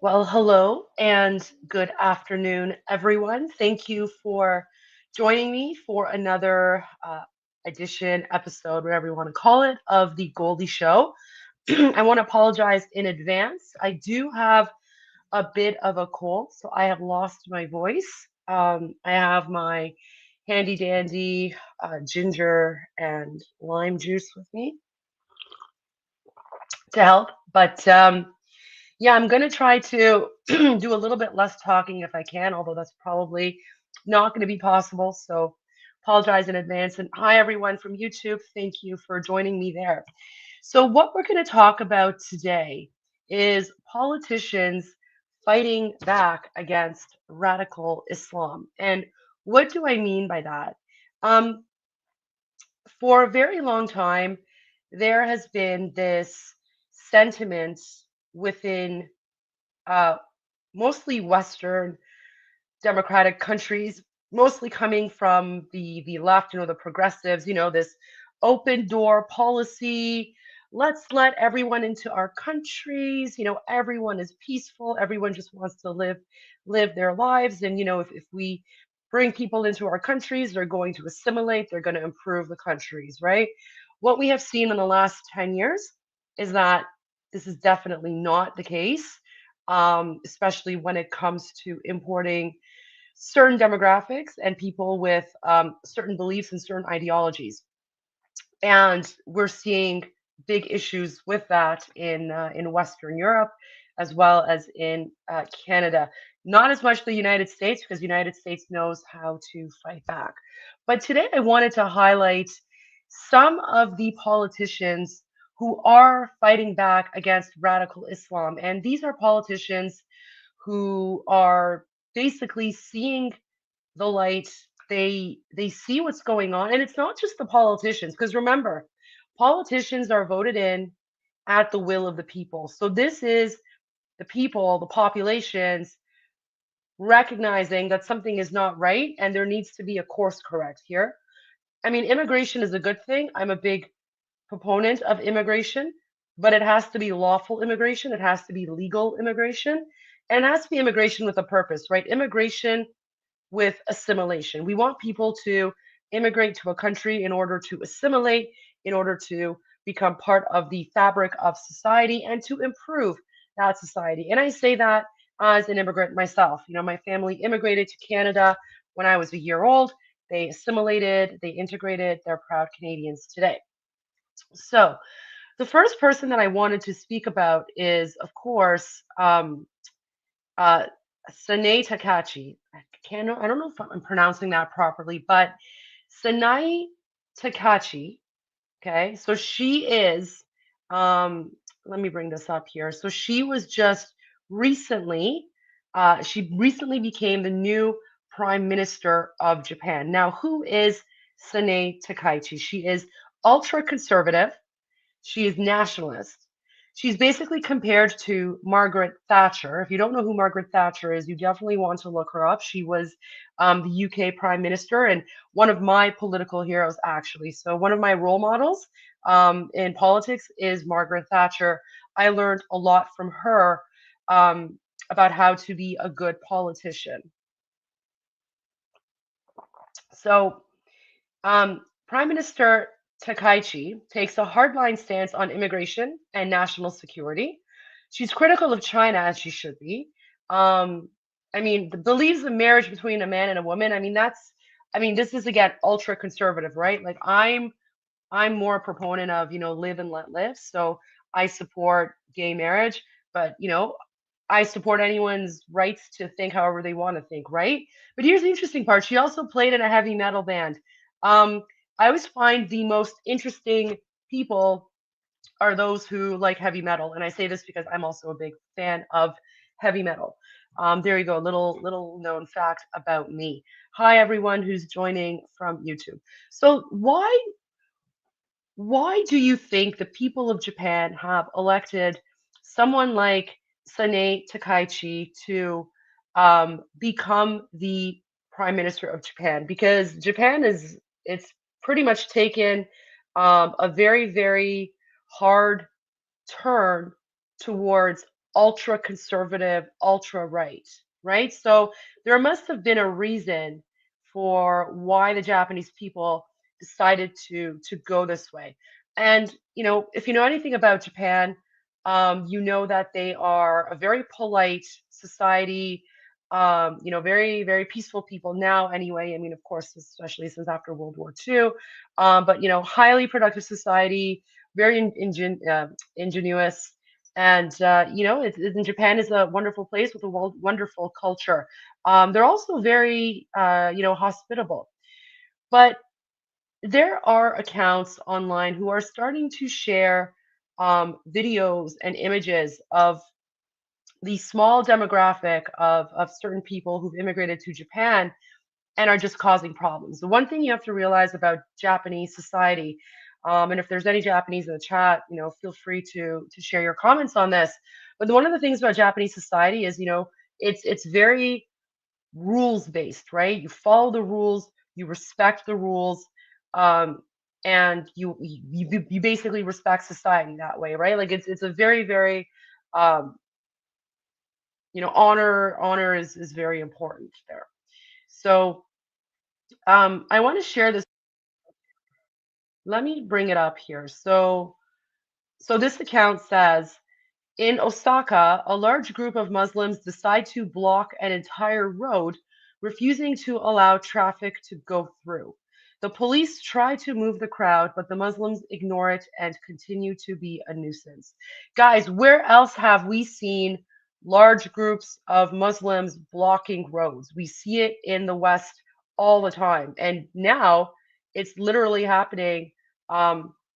Well, hello and good afternoon, everyone. Thank you for joining me for another edition, episode, whatever you want to call it, of the Goldie Show. I want to apologize in advance. I do have a bit of a cold, so I have lost my voice. I have my handy dandy ginger and lime juice with me to help, but yeah, I'm going to try to do a little bit less talking if I can, although that's probably not going to be possible. So apologize in advance. And hi, everyone from YouTube. Thank you for joining me there. So, what we're going to talk about today is politicians fighting back against radical Islam. And what do I mean by that? Um, for a very long time, there has been this sentiment within uh, mostly Western democratic countries, mostly coming from the left, the progressives, this open door policy. Let's let everyone into our countries. Everyone is peaceful. Everyone just wants to live their lives. And if we bring people into our countries, they're going to assimilate. They're going to improve the countries, right? What we have seen in the last 10 years is that this is definitely not the case, especially when it comes to importing certain demographics and people with certain beliefs and certain ideologies. And we're seeing big issues with that in Western Europe as well as in Canada. Not as much the United States, because the United States knows how to fight back. But today I wanted to highlight some of the politicians who are fighting back against radical Islam. And these are politicians who are basically seeing the light. They see what's going on, and it's not just the politicians, because remember, politicians are voted in at the will of the people. So this is the people, the populations, recognizing that something is not right and there needs to be a course correct here. I mean, immigration is a good thing. I'm a big proponent of immigration, but it has to be lawful immigration, it has to be legal immigration, and it has to be immigration with a purpose, right? Immigration with assimilation. We want people to immigrate to a country in order to assimilate, in order to become part of the fabric of society and to improve that society. And I say that as an immigrant myself. My family immigrated to Canada when I was a year old. They assimilated, they integrated, they're proud Canadians today. So, the first person that I wanted to speak about is, of course, uh, Sanae Takachi. I don't know if I'm pronouncing that properly, but Sanae Takachi. Okay, so she is. Um, Let me bring this up here. So she was just recently. She recently became the new Prime Minister of Japan. Now, who is Sanae Takaichi? She is ultra conservative. She is nationalist. She's basically compared to Margaret Thatcher. If you don't know who Margaret Thatcher is, you definitely want to look her up. She was the UK Prime Minister and one of my political heroes, actually. So, one of my role models in politics is Margaret Thatcher. I learned a lot from her about how to be a good politician. So, Prime Minister Takaichi takes a hardline stance on immigration and national security. She's critical of China, as she should be. Um, believes in marriage between a man and a woman. This is again ultra conservative, right? Like I'm more a proponent of, live and let live. So I support gay marriage, but I support anyone's rights to think however they want to think, right? But here's the interesting part. She also played in a heavy metal band. Um, I always find the most interesting people are those who like heavy metal. And I say this because I'm also a big fan of heavy metal. There you go, little known fact about me. Hi everyone who's joining from YouTube. So why do you think the people of Japan have elected someone like Sanae Takaichi to become the prime minister of Japan? Because Japan it's pretty much taken a very, very hard turn towards ultra conservative, ultra right, right? So there must have been a reason for why the Japanese people decided to go this way. And if you know anything about Japan, you know that they are a very polite society. Very very peaceful people now. Anyway, I mean, of course, especially since after World War II. But highly productive society, very ingenuous, and in Japan is a wonderful place with a wonderful culture. They're also very hospitable, but there are accounts online who are starting to share videos and images of the small demographic of certain people who've immigrated to Japan and are just causing problems. The one thing you have to realize about Japanese society, and if there's any Japanese in the chat, feel free to share your comments on this. But one of the things about Japanese society is, it's very rules based, right? You follow the rules, you respect the rules, um, and you basically respect society that way, right? Like it's a very very um, honor is very important there. So I want to share this. Let me bring it up here. So this account says, in Osaka, a large group of Muslims decide to block an entire road, refusing to allow traffic to go through. The police try to move the crowd, but the Muslims ignore it and continue to be a nuisance. Guys, where else have we seen large groups of Muslims blocking roads? We see it in the West all the time. And now it's literally happening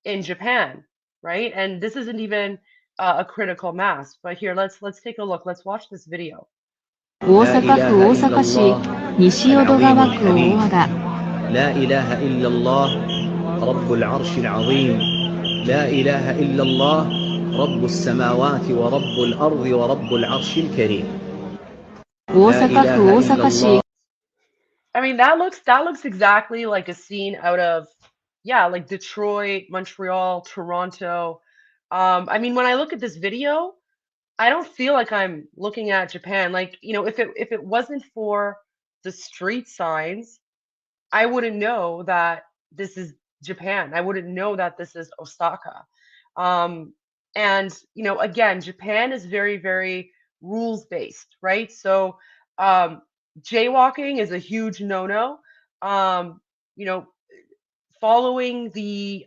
in Japan, right? And this isn't even a critical mass. But here, let's take a look. Let's watch this video. 大阪府大阪市西淀川区大和田 لا إله إلا الله رب العرش العظيم لا إله إلا الله رب السماوات ورب الأرض ورب العرش الكريم 大阪府大阪市 I mean, that looks exactly like a scene out of, yeah, like Detroit, Montreal, Toronto. I mean, when I look at this video, I don't feel like I'm looking at Japan. Like, if it wasn't for the street signs, I wouldn't know that this is Japan. I wouldn't know that this is Osaka. And again, Japan is very, very rules based, right? So jaywalking is a huge no-no. You know, following the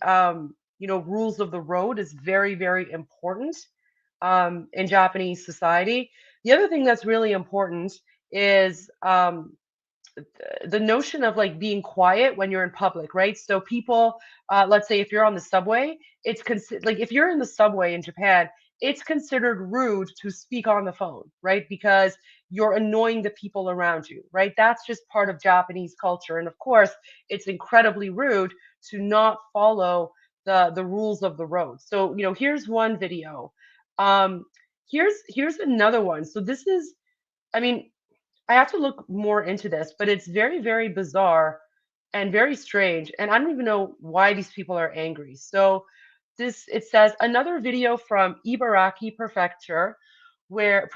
rules of the road is very, very important in Japanese society. The other thing that's really important is the notion of like being quiet when you're in public, right? So people, let's say if you're on the subway, like if you're in the subway in Japan, it's considered rude to speak on the phone, right? Because you're annoying the people around you, right? That's just part of Japanese culture. And of course, it's incredibly rude to not follow the rules of the road. So, here's one video. Um, here's another one. So this is, I mean, I have to look more into this, but it's very, very bizarre and very strange. And I don't even know why these people are angry. So it says another video from Ibaraki prefecture, where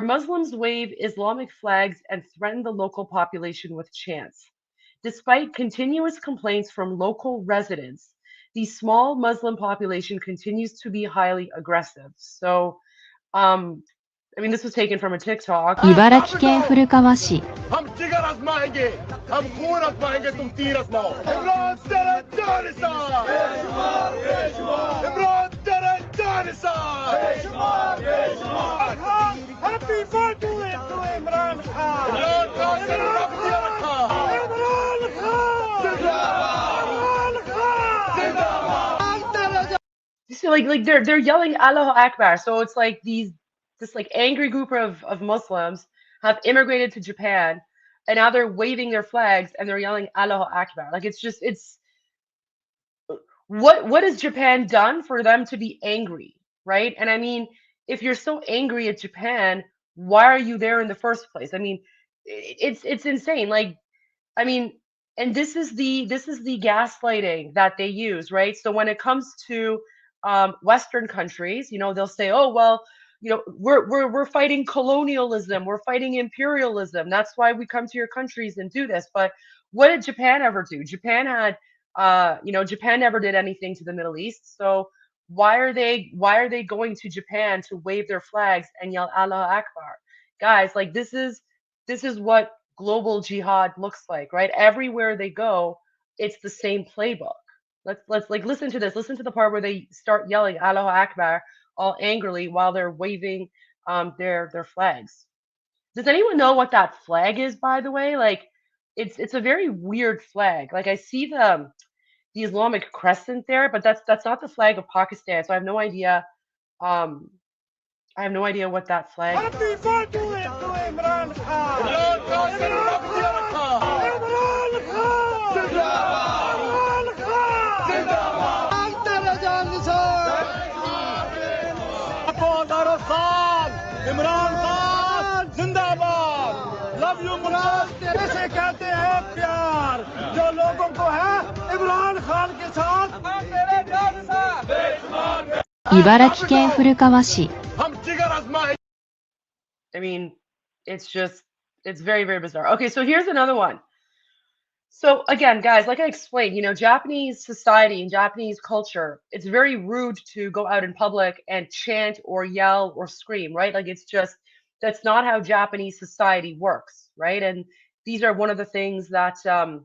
Muslims wave Islamic flags and threaten the local population with chants. Despite continuous complaints from local residents, the small Muslim population continues to be highly aggressive. So I mean, this was taken from a TikTok. 茨城県古川市 So like they're yelling Allahu Akbar. So it's like this like angry group of Muslims have immigrated to Japan, and now they're waving their flags and they're yelling Allahu Akbar. Like it's what has Japan done for them to be angry, right? And I mean, if you're so angry at Japan, why are you there in the first place? I mean, it's insane. Like, I mean, and this is the gaslighting that they use, right? So when it comes to Western countries, they'll say, oh well, we're fighting colonialism, we're fighting imperialism. That's why we come to your countries and do this. But what did Japan ever do? Japan never did anything to the Middle East. So why are they going to Japan to wave their flags and yell Allah Akbar? Guys, like this is what global jihad looks like, right? Everywhere they go, it's the same playbook. Let's like listen to this. Listen to the part where they start yelling Allah Akbar all angrily while they're waving their flags. Does anyone know what that flag is, by the way? Like it's a very weird flag. Like I see the Islamic crescent there, but that's not the flag of Pakistan. So um I have no idea what that flag is. I mean, it's very, very bizarre. Okay, so here's another one. So again, guys, like I explained, Japanese society and Japanese culture, it's very rude to go out in public and chant or yell or scream, right? Like that's not how Japanese society works, right? And these are one of the things that a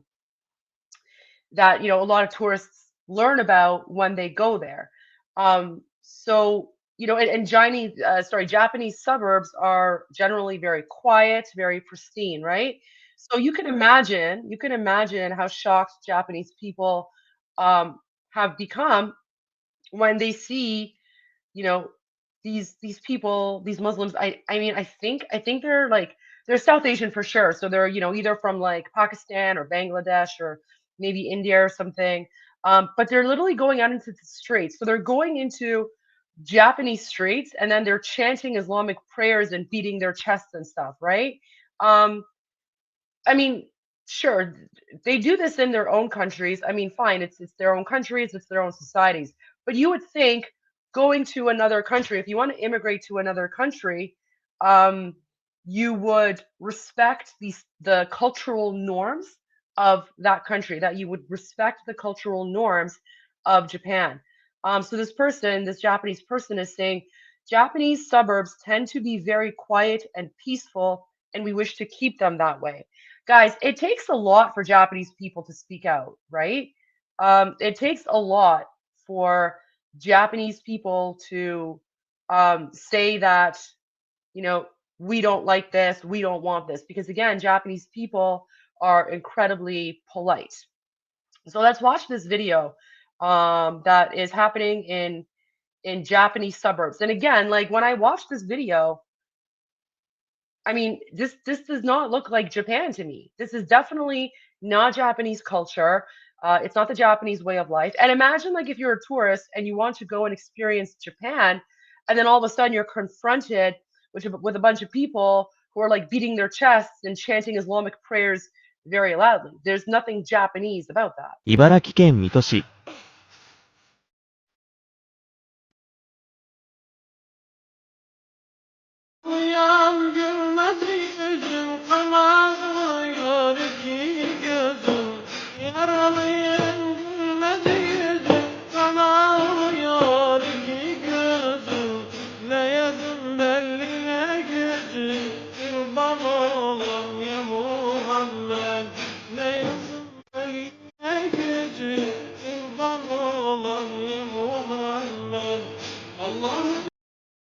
lot of tourists learn about when they go there. So and Japanese suburbs are generally very quiet, very pristine, right? So you can imagine how shocked Japanese people have become when they see you know these people, these Muslims. I mean, I think they're South Asian for sure. So they're either from like Pakistan or Bangladesh or maybe India or something. But they're literally going out into the streets. So they're going into Japanese streets and then they're chanting Islamic prayers and beating their chests and stuff, right? Um, I mean, sure, they do this in their own countries. I mean, fine, it's their own countries, it's their own societies. But you would think going to another country, if you want to immigrate to another country, um, you would respect the cultural norms of that country, that you would respect the cultural norms of Japan. So this Japanese person is saying Japanese suburbs tend to be very quiet and peaceful, and we wish to keep them that way. Guys, it takes a lot for Japanese people to speak out, right? It takes a lot for Japanese people to say that, you know, we don't like this, we don't want this, because again, Japanese people are incredibly polite. So let's watch this video that is happening in Japanese suburbs. And again, like when I watched this video, I mean, this does not look like Japan to me. This is definitely not Japanese culture. It's not the Japanese way of life. And imagine like if you're a tourist and you want to go and experience Japan, and then all of a sudden you're confronted with a bunch of people who are like beating their chests and chanting Islamic prayers very loudly. There's nothing Japanese about that. 茨城県水戸市 Uyan gülmedi yüzüm, kanarmıyor ki gözüm. Yaralıyım gülmedi yüzüm, kanarmıyor ki gözüm. Ne yedim belli ne gücüm, kurban olam ya Muhammed. Ne yedim belli ne gücüm, kurban olam ya Muhammed. Allah'ım.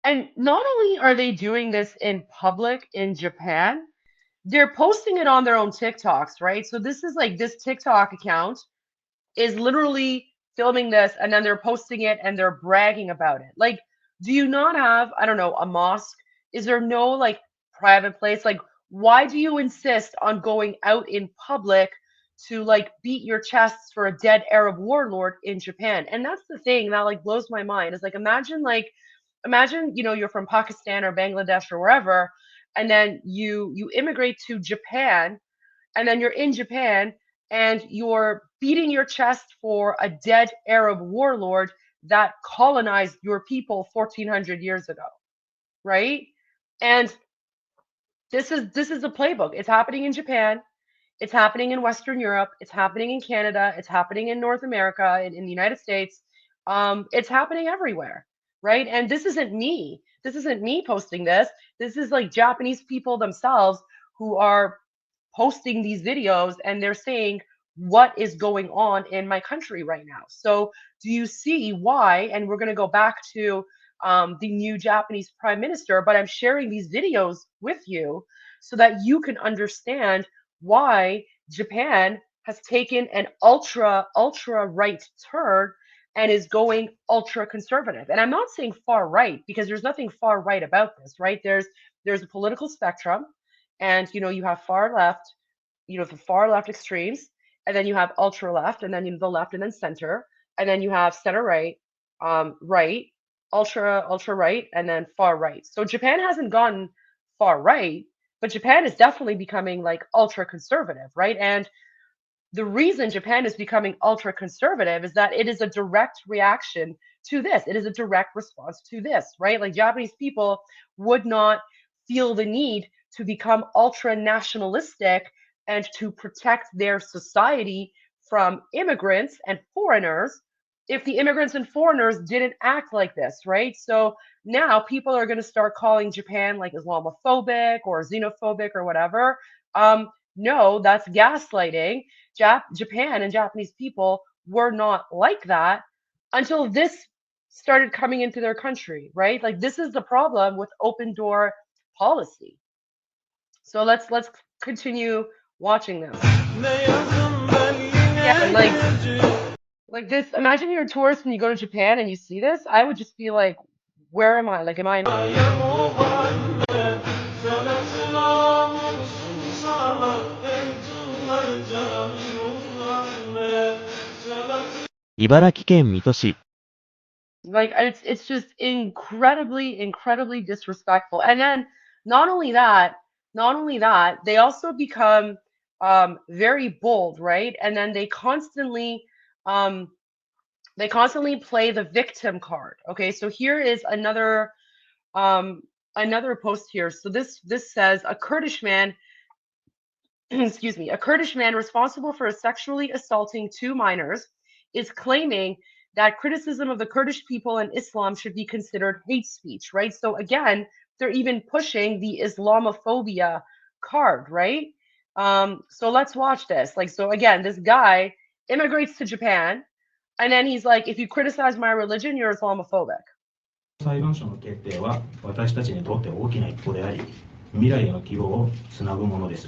And not only are they doing this in public in Japan, they're posting it on their own TikToks, right? So this is like this TikTok account is literally filming this and then they're posting it and they're bragging about it. Like, do you not have, I don't know, a mosque? Is there no like private place? Like, why do you insist on going out in public to like beat your chests for a dead Arab warlord in Japan? And that's the thing that like blows my mind is like imagine you're from Pakistan or Bangladesh or wherever, and then you immigrate to Japan, and then you're in Japan and you're beating your chest for a dead Arab warlord that colonized your people 1400 years ago, right? And this is a playbook. It's happening in Japan. It's happening in Western Europe. It's happening in Canada. It's happening in North America, in the United States. It's happening everywhere, right? And this isn't me. This isn't me posting this. This is like Japanese people themselves who are posting these videos and they're saying what is going on in my country right now. So, do you see why? And we're going to go back to the new Japanese prime minister, but I'm sharing these videos with you so that you can understand why Japan has taken an ultra right turn and is going ultra conservative. And I'm not saying far right because there's nothing far right about this, right? There's a political spectrum, and you have far left, the far left extremes, and then you have ultra left, and then the left, and then center, and then you have center right, right, ultra right, and then far right. So Japan hasn't gone far right, but Japan is definitely becoming like ultra conservative, right? And the reason Japan is becoming ultra conservative is that it is a direct reaction to this. It is a direct response to this, right? Like Japanese people would not feel the need to become ultra nationalistic and to protect their society from immigrants and foreigners if the immigrants and foreigners didn't act like this, right? So now people are going to start calling Japan like Islamophobic or xenophobic or whatever. No, that's gaslighting. Japan and Japanese people were not like that until this started coming into their country, right? Like this is the problem with open door policy. So let's continue watching this. Yeah, and like this. Imagine you're a tourist and you go to Japan and you see this. I would just be like, where am I? Like, am I in? Like it's just incredibly disrespectful. And then not only that, they also become very bold, right? And then um they constantly play the victim card. Okay, so here is um another post here. So this says a Kurdish man excuse me, a Kurdish man responsible for sexually assaulting two minors is claiming that criticism of the Kurdish people and Islam should be considered hate speech, right? So again, they're even pushing the Islamophobia card, right? So let's watch this. Like, so again, this guy immigrates to Japan, and then he's like, if you criticize my religion, you're Islamophobic. 裁判所の決定は私たちにとって大きな一歩であり、未来への希望をつなぐものです。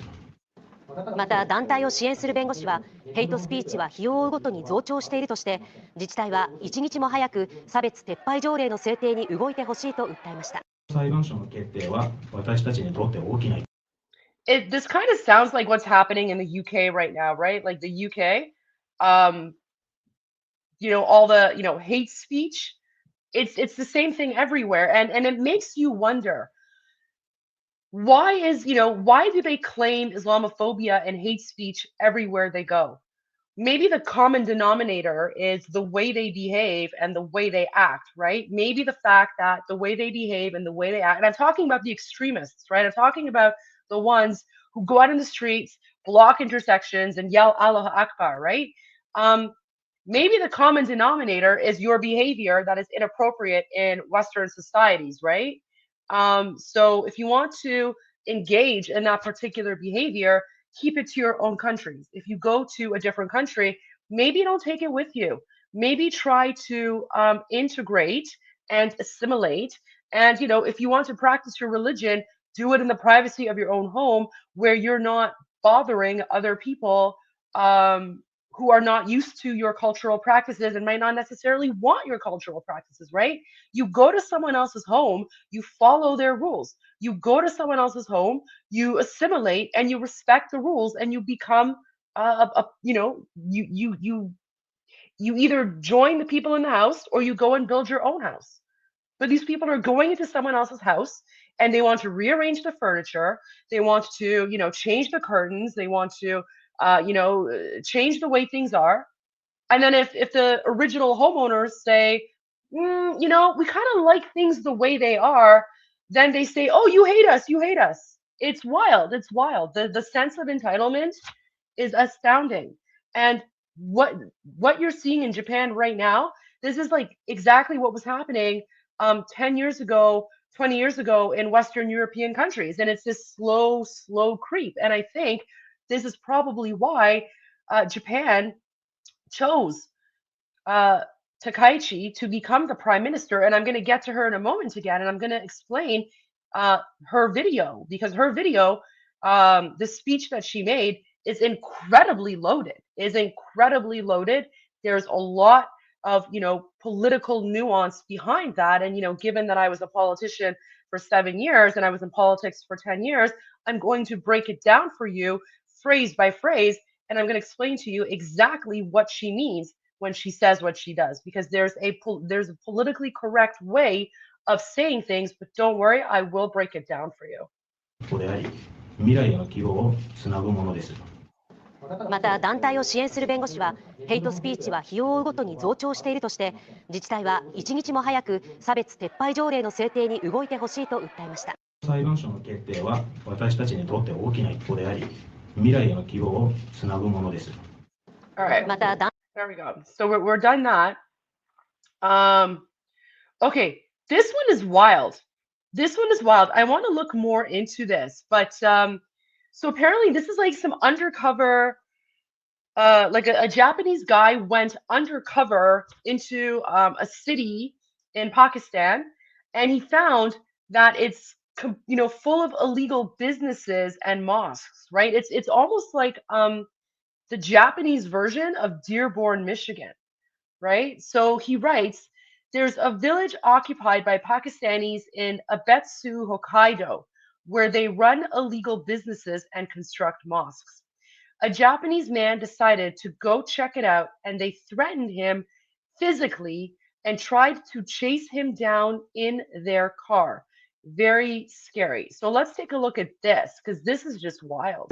また団体を支援する弁護士はヘイトスピーチは日を追うごとに増長しているとして自治体は一日も早く差別撤廃条例の制定に動いてほしいと訴えました。裁判所の決定は私たちにとって大きな This kind of sounds like what's happening in the UK right now, right? Like the UK, all the hate speech. It's the same thing everywhere, and it makes you wonder. Why do they claim Islamophobia and hate speech everywhere they go? Maybe the common denominator is the way they behave and the way they act, right? Maybe the fact that the way they behave and the way they act, and I'm talking about the extremists, right? I'm talking about the ones who go out in the streets, block intersections, and yell Allah Akbar, right? Maybe the common denominator is your behavior that is inappropriate in Western societies, right? So if you want to engage in that particular behavior, keep it to your own countries. If you go to a different country, maybe don't take it with you. Maybe try to integrate and assimilate. And if you want to practice your religion, do it in the privacy of your own home, where you're not bothering other people who are not used to your cultural practices and might not necessarily want your cultural practices, right? You go to someone else's home, you follow their rules. You go to someone else's home, you assimilate, and you respect the rules, and you become you either join the people in the house or you go and build your own house. But these people are going into someone else's house and they want to rearrange the furniture, they want to change the curtains, they want to change the way things are. And then if the original homeowners say, we kind of like things the way they are, then they say, oh, you hate us, you hate us. It's wild. It's wild. The sense of entitlement is astounding. And what you're seeing in Japan right now, this is like exactly what was happening 10 years ago, 20 years ago in Western European countries. And it's this slow creep. And I think this is probably why Japan chose Takaichi to become the prime minister. And I'm going to get to her in a moment again. And I'm going to explain her video, because her video, the speech that she made is incredibly loaded, There's a lot of, political nuance behind that. And, given that I was a politician for 7 years and I was in politics for 10 years, I'm going to break it down for you phrase by phrase. And I'm going to explain to you exactly what she means when she says what she does, because there's a politically correct way of saying things, but don't worry, I will break it down for you. また団体を支援する弁護士はヘイトスピーチは日を追うごとに増長しているとして自治体は一日も早く差別撤廃条例の制定に動いてほしいと訴えました。裁判所の決定は私たちにとって大きな一歩であり、未来への希望をつなぐものです。All right. また There we go. So we're done that. Okay, this one is wild. I want to look more into this, but so apparently this is like some undercover, like a Japanese guy went undercover into a city in Pakistan, and he found that it's full of illegal businesses and mosques, right? It's almost like the Japanese version of Dearborn, Michigan, right? So he writes, there's a village occupied by Pakistanis in Abetsu, Hokkaido, where they run illegal businesses and construct mosques. A Japanese man decided to go check it out, and they threatened him physically and tried to chase him down in their car. Very scary. So let's take a look at this, because this is just wild.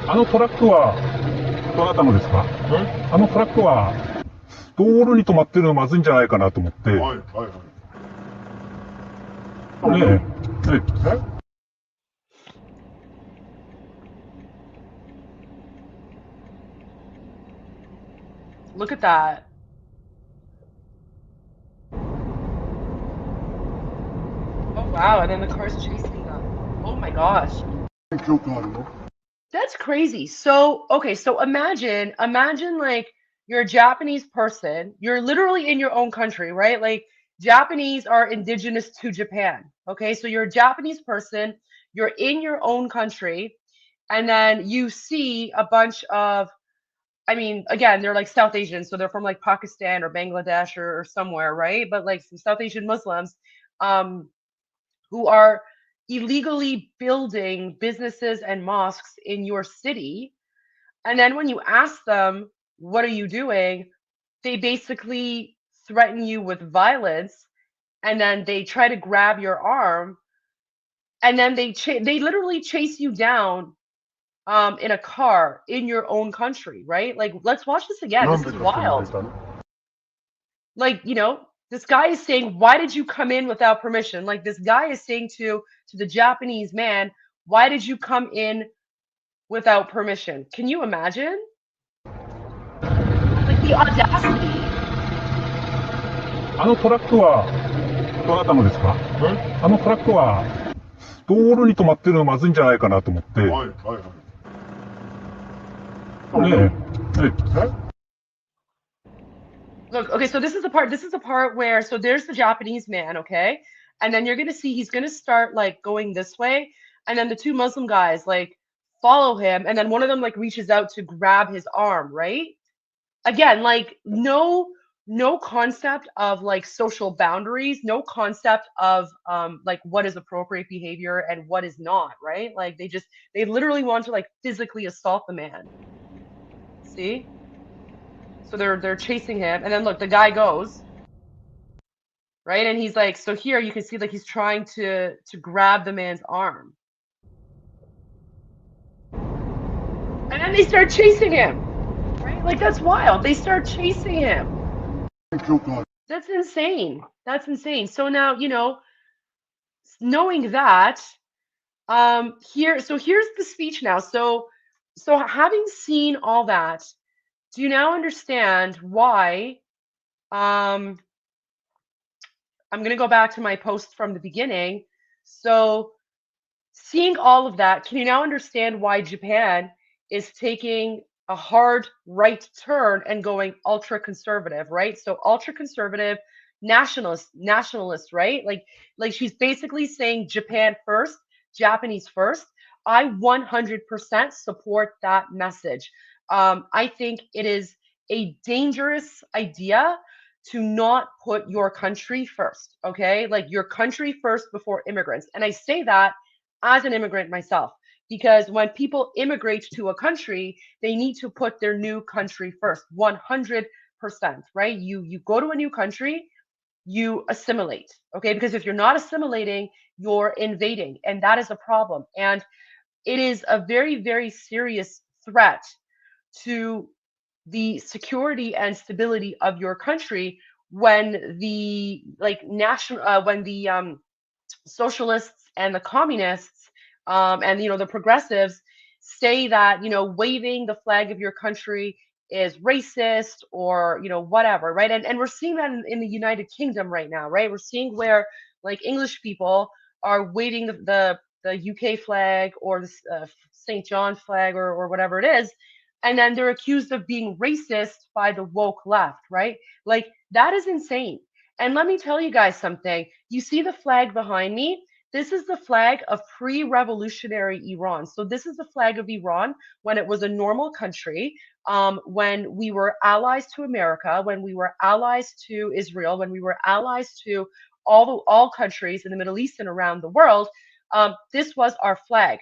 あのトラックはどなたのですか？あのトラックは道路に止まってるのまずいんじゃないかなと思って。はいはいはい。ねえ。Look at that. Oh wow, and then the car's chasing them. Oh my gosh. That's crazy. So, okay, so imagine like you're a Japanese person. You're literally in your own country, right? Like Japanese are indigenous to Japan. Okay, so you're a Japanese person, you're in your own country, and then you see a bunch of, I mean, again, they're like South Asian, so they're from like Pakistan or Bangladesh or somewhere, right? But like some South Asian Muslims who are illegally building businesses and mosques in your city. And then when you ask them, what are you doing? They basically threaten you with violence, and then they try to grab your arm, and then they literally chase you down in a car in your own country, right? Like, let's watch this again. This is wild. Like, this guy is saying, why did you come in without permission? Like, this guy is saying to the Japanese man, why did you come in without permission? Can you imagine? Like the audacity. あのトラックはどなたのですか？あのトラックは道路に止まってるのまずいんじゃないかなと思って。はいはいはい。ねえ。Look, okay, so this is the part where, so there's the Japanese man, okay? And then you're going to see he's going to start like going this way. And then the two Muslim guys like follow him. And then one of them like reaches out to grab his arm, right? Again, like no concept of like social boundaries, no concept of like what is appropriate behavior and what is not, right? Like they literally want to like physically assault the man. See? So they're chasing him, and then look, the guy goes, right? And he's like, so here you can see like he's trying to grab the man's arm. And then they start chasing him, right? Like, that's wild. They start chasing him. That's insane. That's insane. So now, knowing that, here's the speech now. So having seen all that, do you now understand why, I'm going to go back to my post from the beginning. So seeing all of that, can you now understand why Japan is taking a hard right turn and going ultra conservative, right? So ultra conservative, nationalist, right? Like she's basically saying Japan first, Japanese first. I 100% support that message. I think it is a dangerous idea to not put your country first, okay? Like your country first before immigrants. And I say that as an immigrant myself, because when people immigrate to a country, they need to put their new country first, 100%, right? You go to a new country, you assimilate, okay? Because if you're not assimilating, you're invading, and that is a problem. And it is a very, very serious threat to the security and stability of your country when the socialists and the communists, and the progressives say that waving the flag of your country is racist, or whatever, right? And we're seeing that in the United Kingdom right now, right? We're seeing where like English people are waving the UK flag, or the St. John flag, or whatever it is, and then they're accused of being racist by the woke left, right? Like that is insane. And let me tell you guys something. You see the flag behind me? This is the flag of pre-revolutionary Iran. So this is the flag of Iran when it was a normal country, when we were allies to America, when we were allies to Israel, when we were allies to all countries in the Middle East and around the world. This was our flag.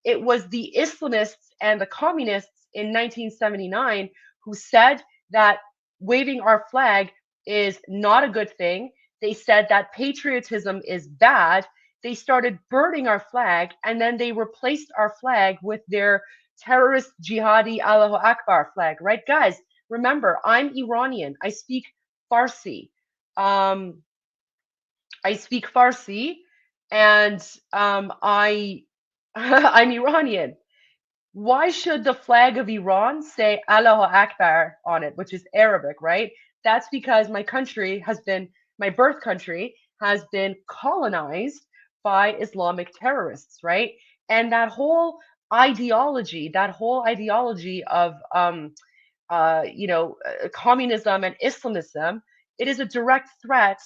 It was the Islamists and the communists in 1979 who said that waving our flag is not a good thing. They said that patriotism is bad. They started burning our flag, and then they replaced our flag with their terrorist jihadi Allahu Akbar flag, right? Guys, remember, I'm Iranian. I speak Farsi. I speak Farsi, and I I'm Iranian. Why should the flag of Iran say Allahu Akbar on it, which is Arabic, right? That's because my birth country has been colonized by Islamic terrorists, right? And that whole ideology of communism and Islamism, it is a direct threat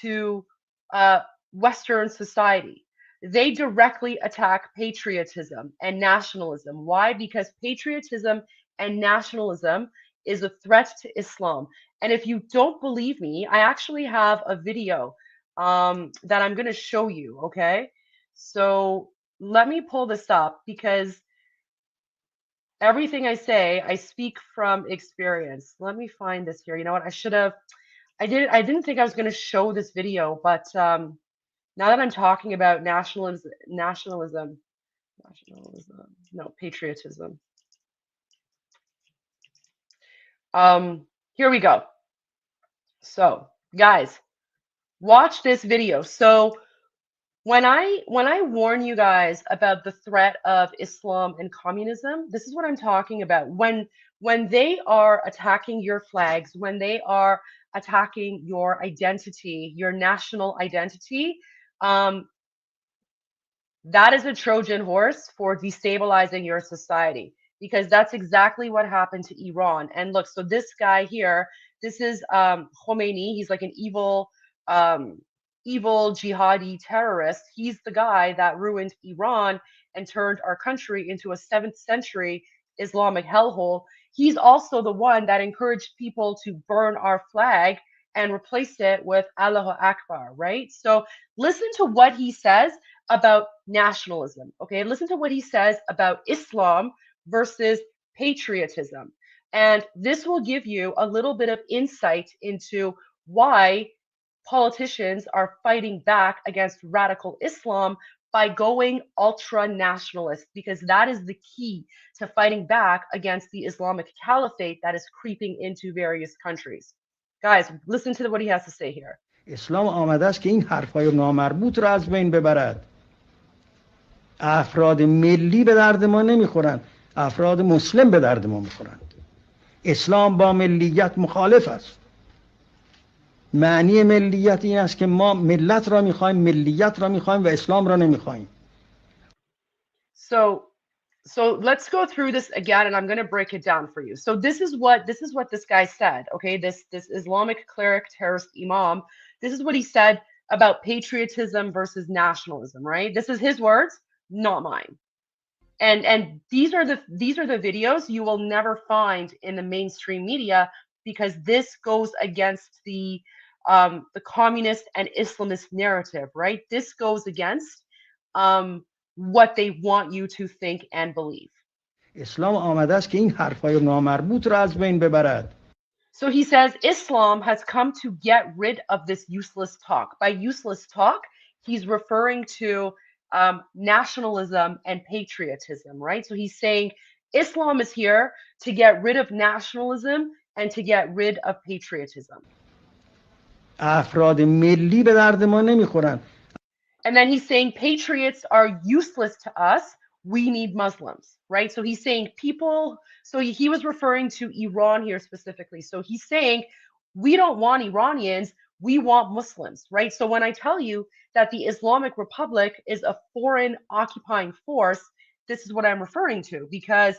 to uh, Western society. They directly attack patriotism and nationalism. Why? Because patriotism and nationalism is a threat to Islam. And if you don't believe me, I actually have a video that I'm going to show you. Okay. So let me pull this up, because everything I say, I speak from experience. Let me find this here. You know what? I didn't think I was going to show this video, but now that I'm talking about nationalism, no, patriotism. Here we go. So, guys, watch this video. So, when I warn you guys about the threat of Islam and communism, this is what I'm talking about. When they are attacking your flags, when they are attacking your identity, your national identity, that is a Trojan horse for destabilizing your society, because that's exactly what happened to Iran. And look, so this guy here, this is Khomeini. He's like an evil jihadi terrorist. He's the guy that ruined Iran and turned our country into a 7th century Islamic hellhole. He's also the one that encouraged people to burn our flag and replace it with Allahu Akbar, right? So listen to what he says about nationalism, okay? Listen to what he says about Islam versus patriotism. And this will give you a little bit of insight into why politicians are fighting back against radical Islam by going ultra-nationalist, because that is the key to fighting back against the Islamic caliphate that is creeping into various countries. Guys, listen to what he has to say here. اسلام آمده است که این حرفای نامربوط را از بین ببرد. افراد ملی به درد ما نمیخورند، افراد مسلم به درد ما میخورند. اسلام با ملیت مخالف است. معنی ملیت این است که ما ملت را میخوایم، ملیت را میخوایم و اسلام را نمیخوایم. So let's go through this again, and I'm going to break it down for you. So this is what this guy said. Okay, this Islamic cleric, terrorist imam. This is what he said about patriotism versus nationalism. Right? This is his words, not mine. And these are the videos you will never find in the mainstream media, because this goes against the communist and Islamist narrative. Right? This goes against what they want you to think and believe. اسلام آمده است که این حرفای نامربوط را از بین ببرد. So he says Islam has come to get rid of this useless talk. By useless talk, he's referring to nationalism and patriotism, right? So he's saying Islam is here to get rid of nationalism and to get rid of patriotism. افراد ملی به درد ما نمیخورند. And then he's saying patriots are useless to us. We need Muslims, right? So he's saying people, so he was referring to Iran here specifically. So he's saying we don't want Iranians, we want Muslims, right? So when I tell you that the Islamic Republic is a foreign occupying force, this is what I'm referring to, because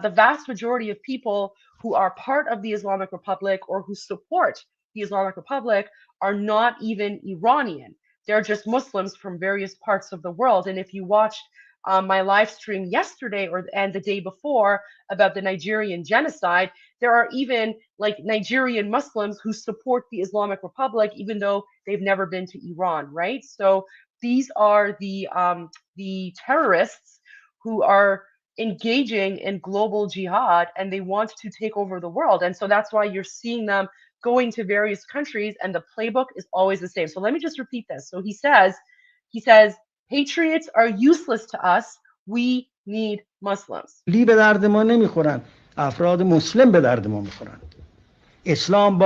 the vast majority of people who are part of the Islamic Republic or who support the Islamic Republic are not even Iranian. They're just Muslims from various parts of the world. And if you watched my live stream yesterday and the day before about the Nigerian genocide, there are even like Nigerian Muslims who support the Islamic Republic, even though they've never been to Iran, right? So these are the terrorists who are engaging in global jihad, and they want to take over the world. And so that's why you're seeing them going to various countries, and the playbook is always the same. So let me just repeat this. So he says, patriots are useless to us. We need Muslims. لی به درد ما نمیخورند. افراد مسلم به درد ما میخورند. اسلام با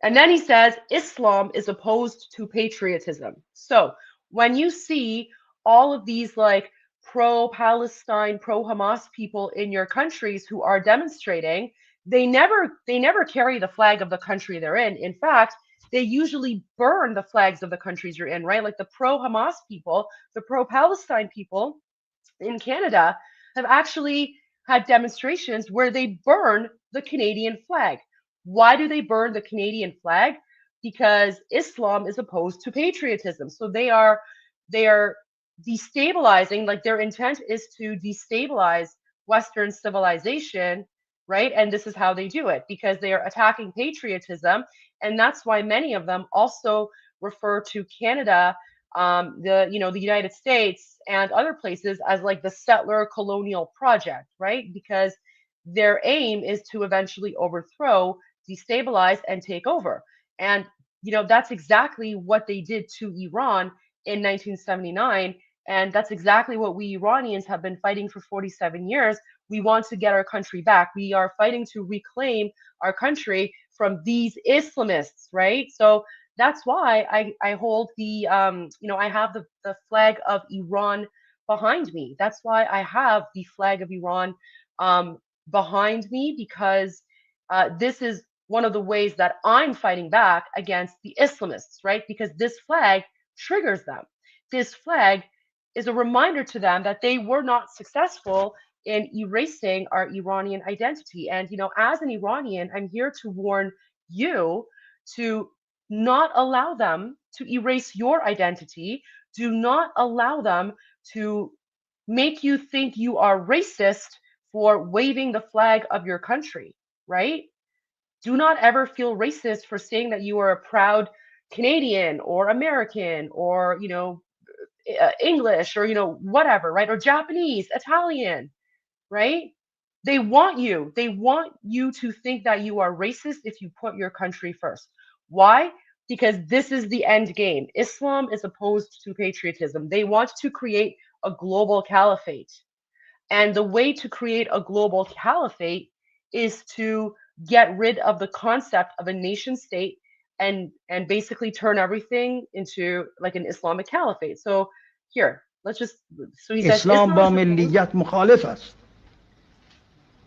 And then he says Islam is opposed to patriotism. So when you see all of these like pro-Palestine, pro-Hamas people in your countries who are demonstrating, they never carry the flag of the country they're in. In fact, they usually burn the flags of the countries you're in, right? Like the pro-Hamas people, the pro-Palestine people in Canada have actually had demonstrations where they burn the Canadian flag. Why do they burn the Canadian flag? Because Islam is opposed to patriotism. So they are destabilizing, like their intent is to destabilize Western civilization, right? And this is how they do it, because they are attacking patriotism. And that's why many of them also refer to Canada, the United States and other places as like the settler colonial project, right? Because their aim is to eventually overthrow, destabilize, and take over. And that's exactly what they did to Iran in 1979. And that's exactly what we Iranians have been fighting for 47 years. We want to get our country back. We are fighting to reclaim our country from these Islamists, right? So that's why I hold the, I have the flag of Iran behind me. That's why I have the flag of Iran behind me, because this is one of the ways that I'm fighting back against the Islamists, right? Because this flag triggers them. This flag is a reminder to them that they were not successful in erasing our Iranian identity. And, as an Iranian, I'm here to warn you to not allow them to erase your identity. Do not allow them to make you think you are racist for waving the flag of your country, right? Do not ever feel racist for saying that you are a proud Canadian or American or, English or, whatever, right? Or Japanese, Italian, right? They want you to think that you are racist if you put your country first. Why? because this is the end game. Islam is opposed to patriotism. They want to create a global caliphate. And the way to create a global caliphate is to get rid of the concept of a nation state and basically turn everything into like an Islamic caliphate. So here, let's just, so he says اسلام با Islam is ملیت مخالف است.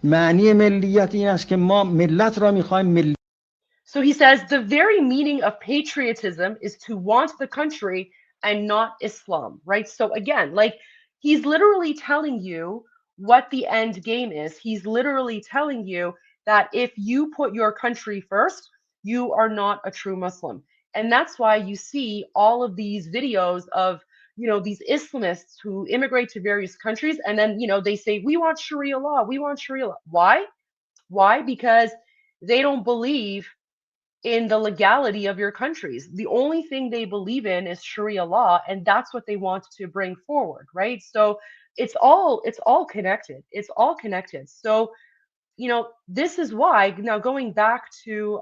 معنی ملیت این است که ما ملت را میخوایم So he says the very meaning of patriotism is to want the country and not Islam, right? So again, like he's literally telling you what the end game is. He's literally telling you that if you put your country first, you are not a true Muslim. And that's why you see all of these videos of, you know, these Islamists who immigrate to various countries and then, you know, they say, we want Sharia law, we want Sharia law. Why? Why? Because they don't believe in the legality of your countries. The only thing they believe in is Sharia law, and that's what they want to bring forward, right? So it's all connected. It's all connected. So, you know, this is why now going back to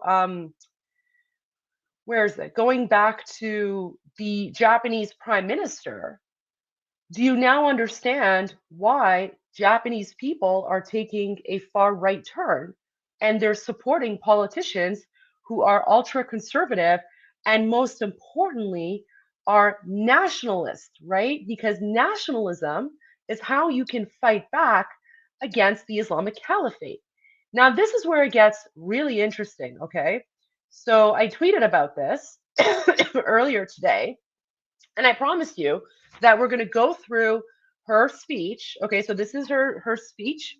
where is it? Going back to the Japanese prime minister, do you now understand why Japanese people are taking a far right turn and they're supporting politicians who are ultra conservative and most importantly are nationalist, right? Because nationalism is how you can fight back against the Islamic Caliphate. Now, this is where it gets really interesting, okay? So I tweeted about this earlier today, and I promised you that we're going to go through her speech. Okay, so this is her speech.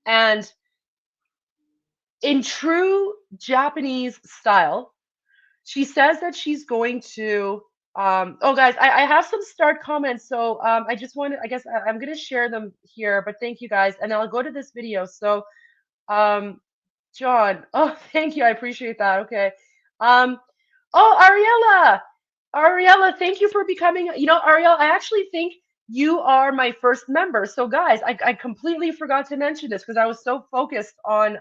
And in true Japanese style, she says that she's going to oh guys, I have some start comments. So I just want to, I guess I'm going to share them here, but thank you guys. And I'll go to this video. So um John, oh thank you. I appreciate that. Okay. Oh, Ariella, thank you for becoming, you know, Ariel, I actually think you are my first member. So guys, I completely forgot to mention this because I was so focused on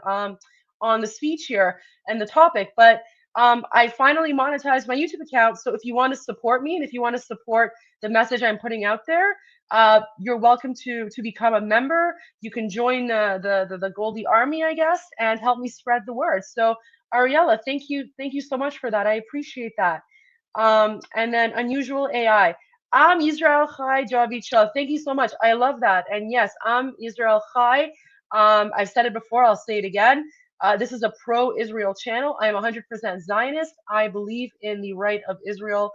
the speech here and the topic, but I finally monetized my YouTube account. So if you want to support me and if you want to support the message I'm putting out there, you're welcome to become a member. You can join the Goldie Army, I guess, and help me spread the word. So Ariella, thank you so much for that. I appreciate that. And then Unusual AI. I'm Israel Chai Javicha. Thank you so much. I love that. And yes, I'm Israel Chai. I've said it before. I'll say it again. This is a pro-Israel channel. I am 100% Zionist. I believe in the right of Israel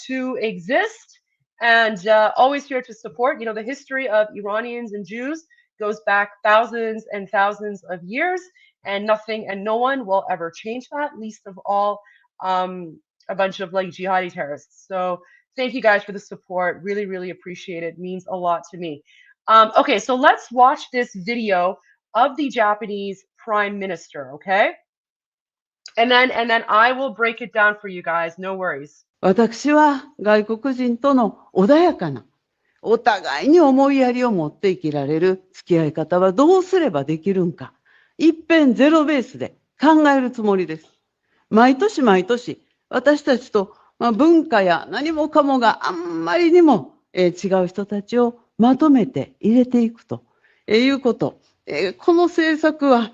to exist, and always here to support. You know, the history of Iranians and Jews goes back thousands and thousands of years, and nothing and no one will ever change that, least of all a bunch of like jihadi terrorists. So thank you guys for the support. Really, really appreciate it. It means a lot to me. Okay, so let's watch this video of the Japanese prime minister, okay? And then I will break it down for you guys. No worries. 私は外国人との穏やかな、お互いに思いやりを持って生きられる付き合い方はどうすればできるんか、一遍ゼロベースで考えるつもりです。毎年毎年、私たちと文化や何もかもがあんまりにも違う人たちをまとめて入れていくということ。この政策は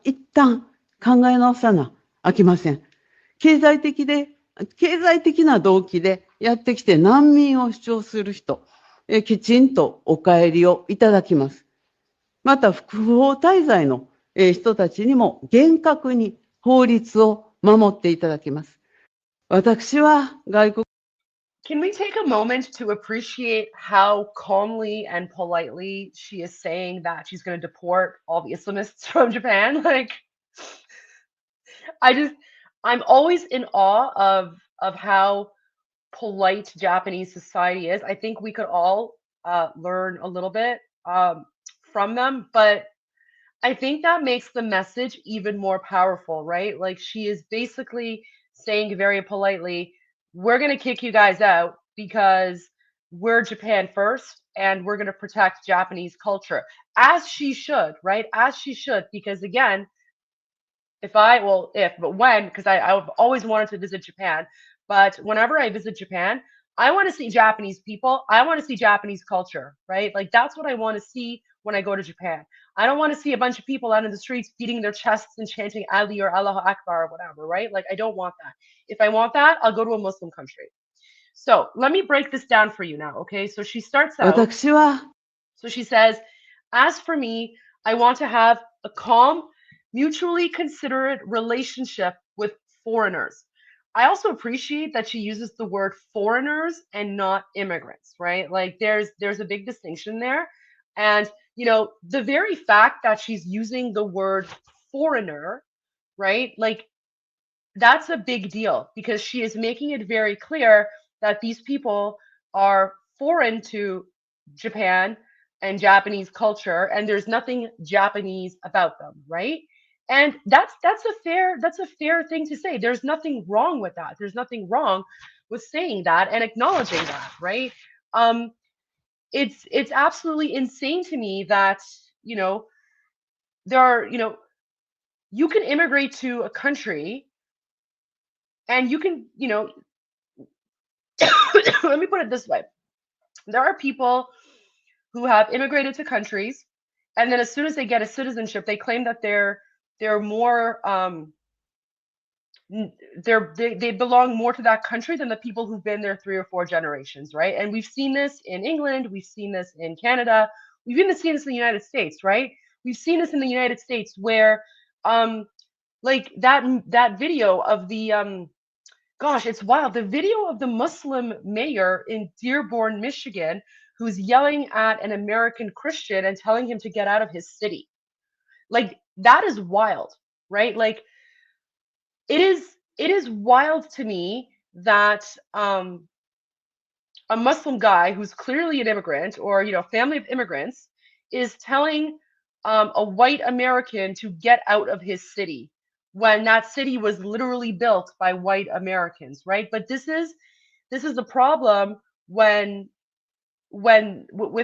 一旦考え直さなあきません。経済的な動機でやってきて難民を主張する人、きちんとお帰りをいただきます。また、不法滞在の人たちにも厳格に法律を守っていただきます。私は外国 Can we take a moment to appreciate how calmly and politely she is saying that she's going to deport all the Islamists from Japan? Like, I'm always in awe of how polite Japanese society is. I think we could all learn a little bit from them, but I think that makes the message even more powerful, right? Like she is basically saying very politely, we're going to kick you guys out because we're Japan first and we're going to protect Japanese culture, as she should, right? As she should, because again, but when, because I've always wanted to visit Japan. But whenever I visit Japan, I want to see Japanese people. I want to see Japanese culture, right? Like that's what I want to see when I go to Japan. I don't want to see a bunch of people out in the streets beating their chests and chanting Ali or Allahu Akbar or whatever, right? Like I don't want that. If I want that, I'll go to a Muslim country. So let me break this down for you now, okay? So she starts out. 私は So she says, as for me, I want to have a calm, mutually considerate relationship with foreigners. I also appreciate that she uses the word foreigners and not immigrants, right? Like there's a big distinction there. And you know, the very fact that she's using the word foreigner, right? Like that's a big deal because she is making it very clear that these people are foreign to Japan and Japanese culture, and there's nothing Japanese about them, right? And that's a fair thing to say. There's nothing wrong with that. There's nothing wrong with saying that and acknowledging that, right? Um, it's absolutely insane to me that you know there are you can immigrate to a country and you can let me put it this way. There are people who have immigrated to countries, and then as soon as they get a citizenship, they claim that they're more they belong more to that country than the people who've been there 3 or 4 generations, right? And we've seen this in England, we've seen this in Canada, we've even seen this in the United States, right? We've seen this in the United States where like that video of the gosh, it's wild. The video of the Muslim mayor in Dearborn, Michigan, who's yelling at an American Christian and telling him to get out of his city. Like that is wild, right? Like it is wild to me that a Muslim guy who's clearly an immigrant or family of immigrants is telling a white American to get out of his city when that city was literally built by white Americans, right? But this is the problem with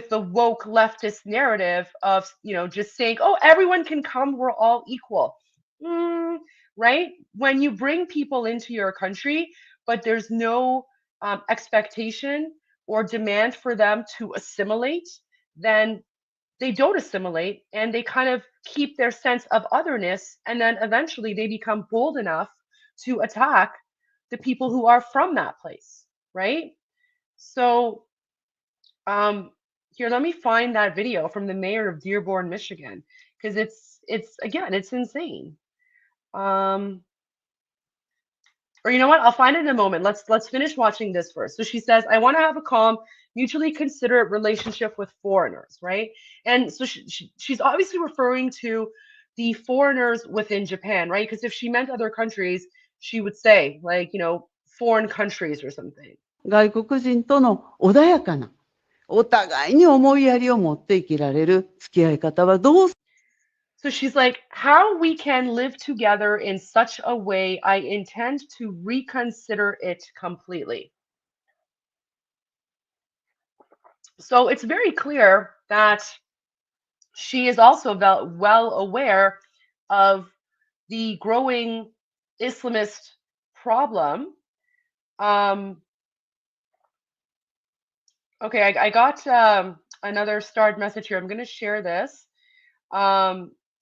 the woke leftist narrative of just saying, oh, everyone can come, we're all equal. Right? When you bring people into your country but there's no expectation or demand for them to assimilate, then they don't assimilate and they kind of keep their sense of otherness, and then eventually they become bold enough to attack the people who are from that place, right? So here, let me find that video from the mayor of Dearborn, Michigan, because it's again, it's insane. Or you know what? I'll find it in a moment. Let's finish watching this first. So she says, I want to have a calm, mutually considerate relationship with foreigners, right? And so she's obviously referring to the foreigners within Japan, right? Because if she meant other countries, she would say like, foreign countries or something. 外国人との穏やかな、お互いに思いやりを持って生きられる付き合い方はどう So she's like, how we can live together in such a way, I intend to reconsider it completely. So it's very clear that she is also well aware of the growing Islamist problem. Okay, I got another starred message here. I'm going to share this.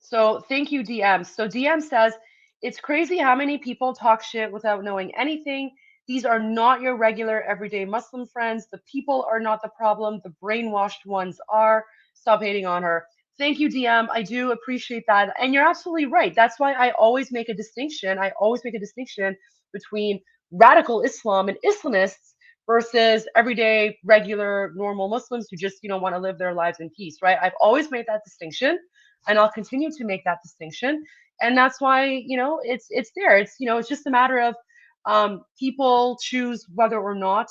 So thank you, DM. So DM says, it's crazy how many people talk shit without knowing anything. These are not your regular everyday Muslim friends. The people are not the problem. The brainwashed ones are. Stop hating on her. Thank you, DM. I do appreciate that. And you're absolutely right. That's why I always make a distinction. I always make a distinction between radical Islam and Islamists versus everyday, regular, normal Muslims who just, want to live their lives in peace, right? I've always made that distinction, and I'll continue to make that distinction. And that's why, it's there. It's just a matter of people choose whether or not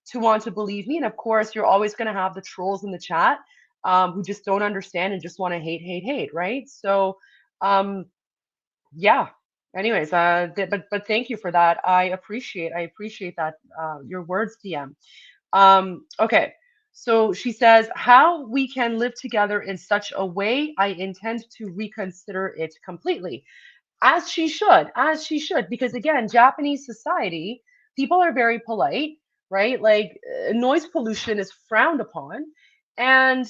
to want to believe me. And of course, you're always going to have the trolls in the chat who just don't understand and just want to hate, right? So, yeah. Anyways, but thank you for that. I appreciate that your words, DM. Okay. So she says, how we can live together in such a way, I intend to reconsider it completely. as she should, because again, Japanese society, people are very polite, right? Like noise pollution is frowned upon, and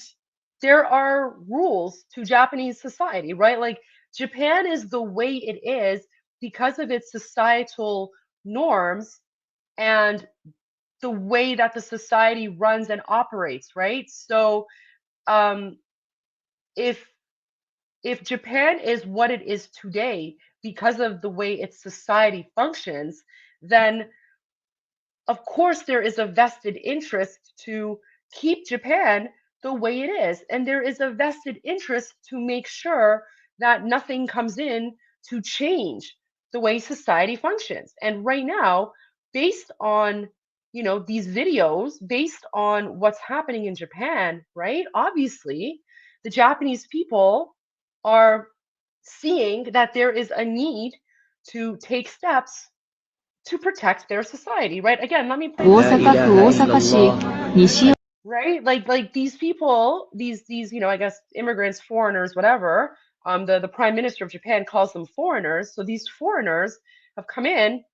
there are rules to Japanese society, right? Like Japan is the way it is because of its societal norms and the way that the society runs and operates, right? So um, if if Japan is what it is today because of the way its society functions, then of course there is a vested interest to keep Japan the way it is. And there is a vested interest to make sure that nothing comes in to change the way society functions. And right now, based on these videos, based on what's happening in Japan, right? Obviously, the Japanese people are seeing that there is a need to take steps to protect their society, right? Again, let me play this. 大阪府大阪市西 Right? Like these people, these, I guess immigrants, foreigners, whatever. The Prime Minister of Japan calls them foreigners. So these foreigners have come in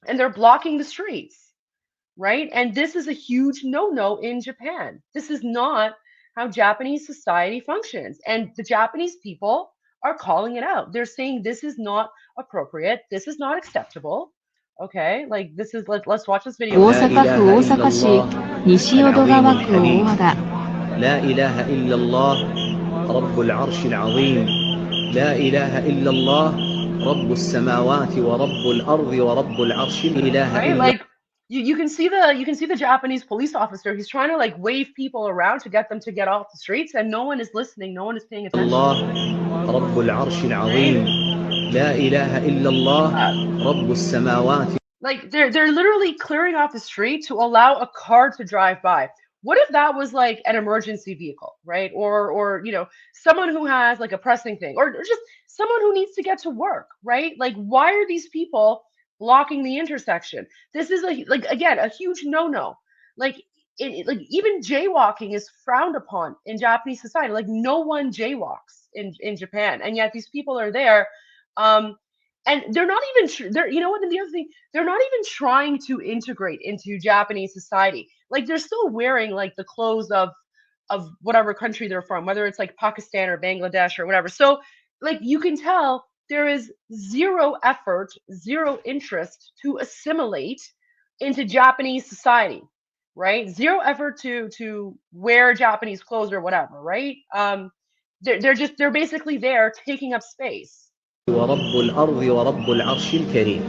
and they're blocking the streets, right? And this is a huge no-no in Japan. This is not how Japanese society functions. And the Japanese people are calling it out. They're saying this is not appropriate. This is not acceptable. Okay, like this is let's watch this video. 大阪府大阪市西淀川区大和田 لا إله إلا الله رب العرش العظيم لا إله إلا الله رب السماوات ورب الأرض ورب العرش إله Right? إلا Like you can see the Japanese police officer. He's trying to like wave people around to get them to get off the streets, and no one is listening. No one is paying attention. الله رب العرش العظيم لا إله إلا الله رب السماوات. Like they're literally clearing off the street to allow a car to drive by. What if that was like an emergency vehicle, right? Or someone who has like a pressing thing, or just someone who needs to get to work, right? Like why are these people blocking the intersection? This is like again a huge no-no. Like like even jaywalking is frowned upon in Japanese society. Like no one jaywalks in Japan, and yet these people are there. And they're not even they're and the other thing, they're not even trying to integrate into Japanese society. Like they're still wearing like the clothes of whatever country they're from, whether it's like Pakistan or Bangladesh or whatever. So like you can tell there is zero effort, zero interest to assimilate into Japanese society, right? Zero effort to wear Japanese clothes or whatever, right? They're basically there taking up space. ورب الأرض ورب العرش الكريم.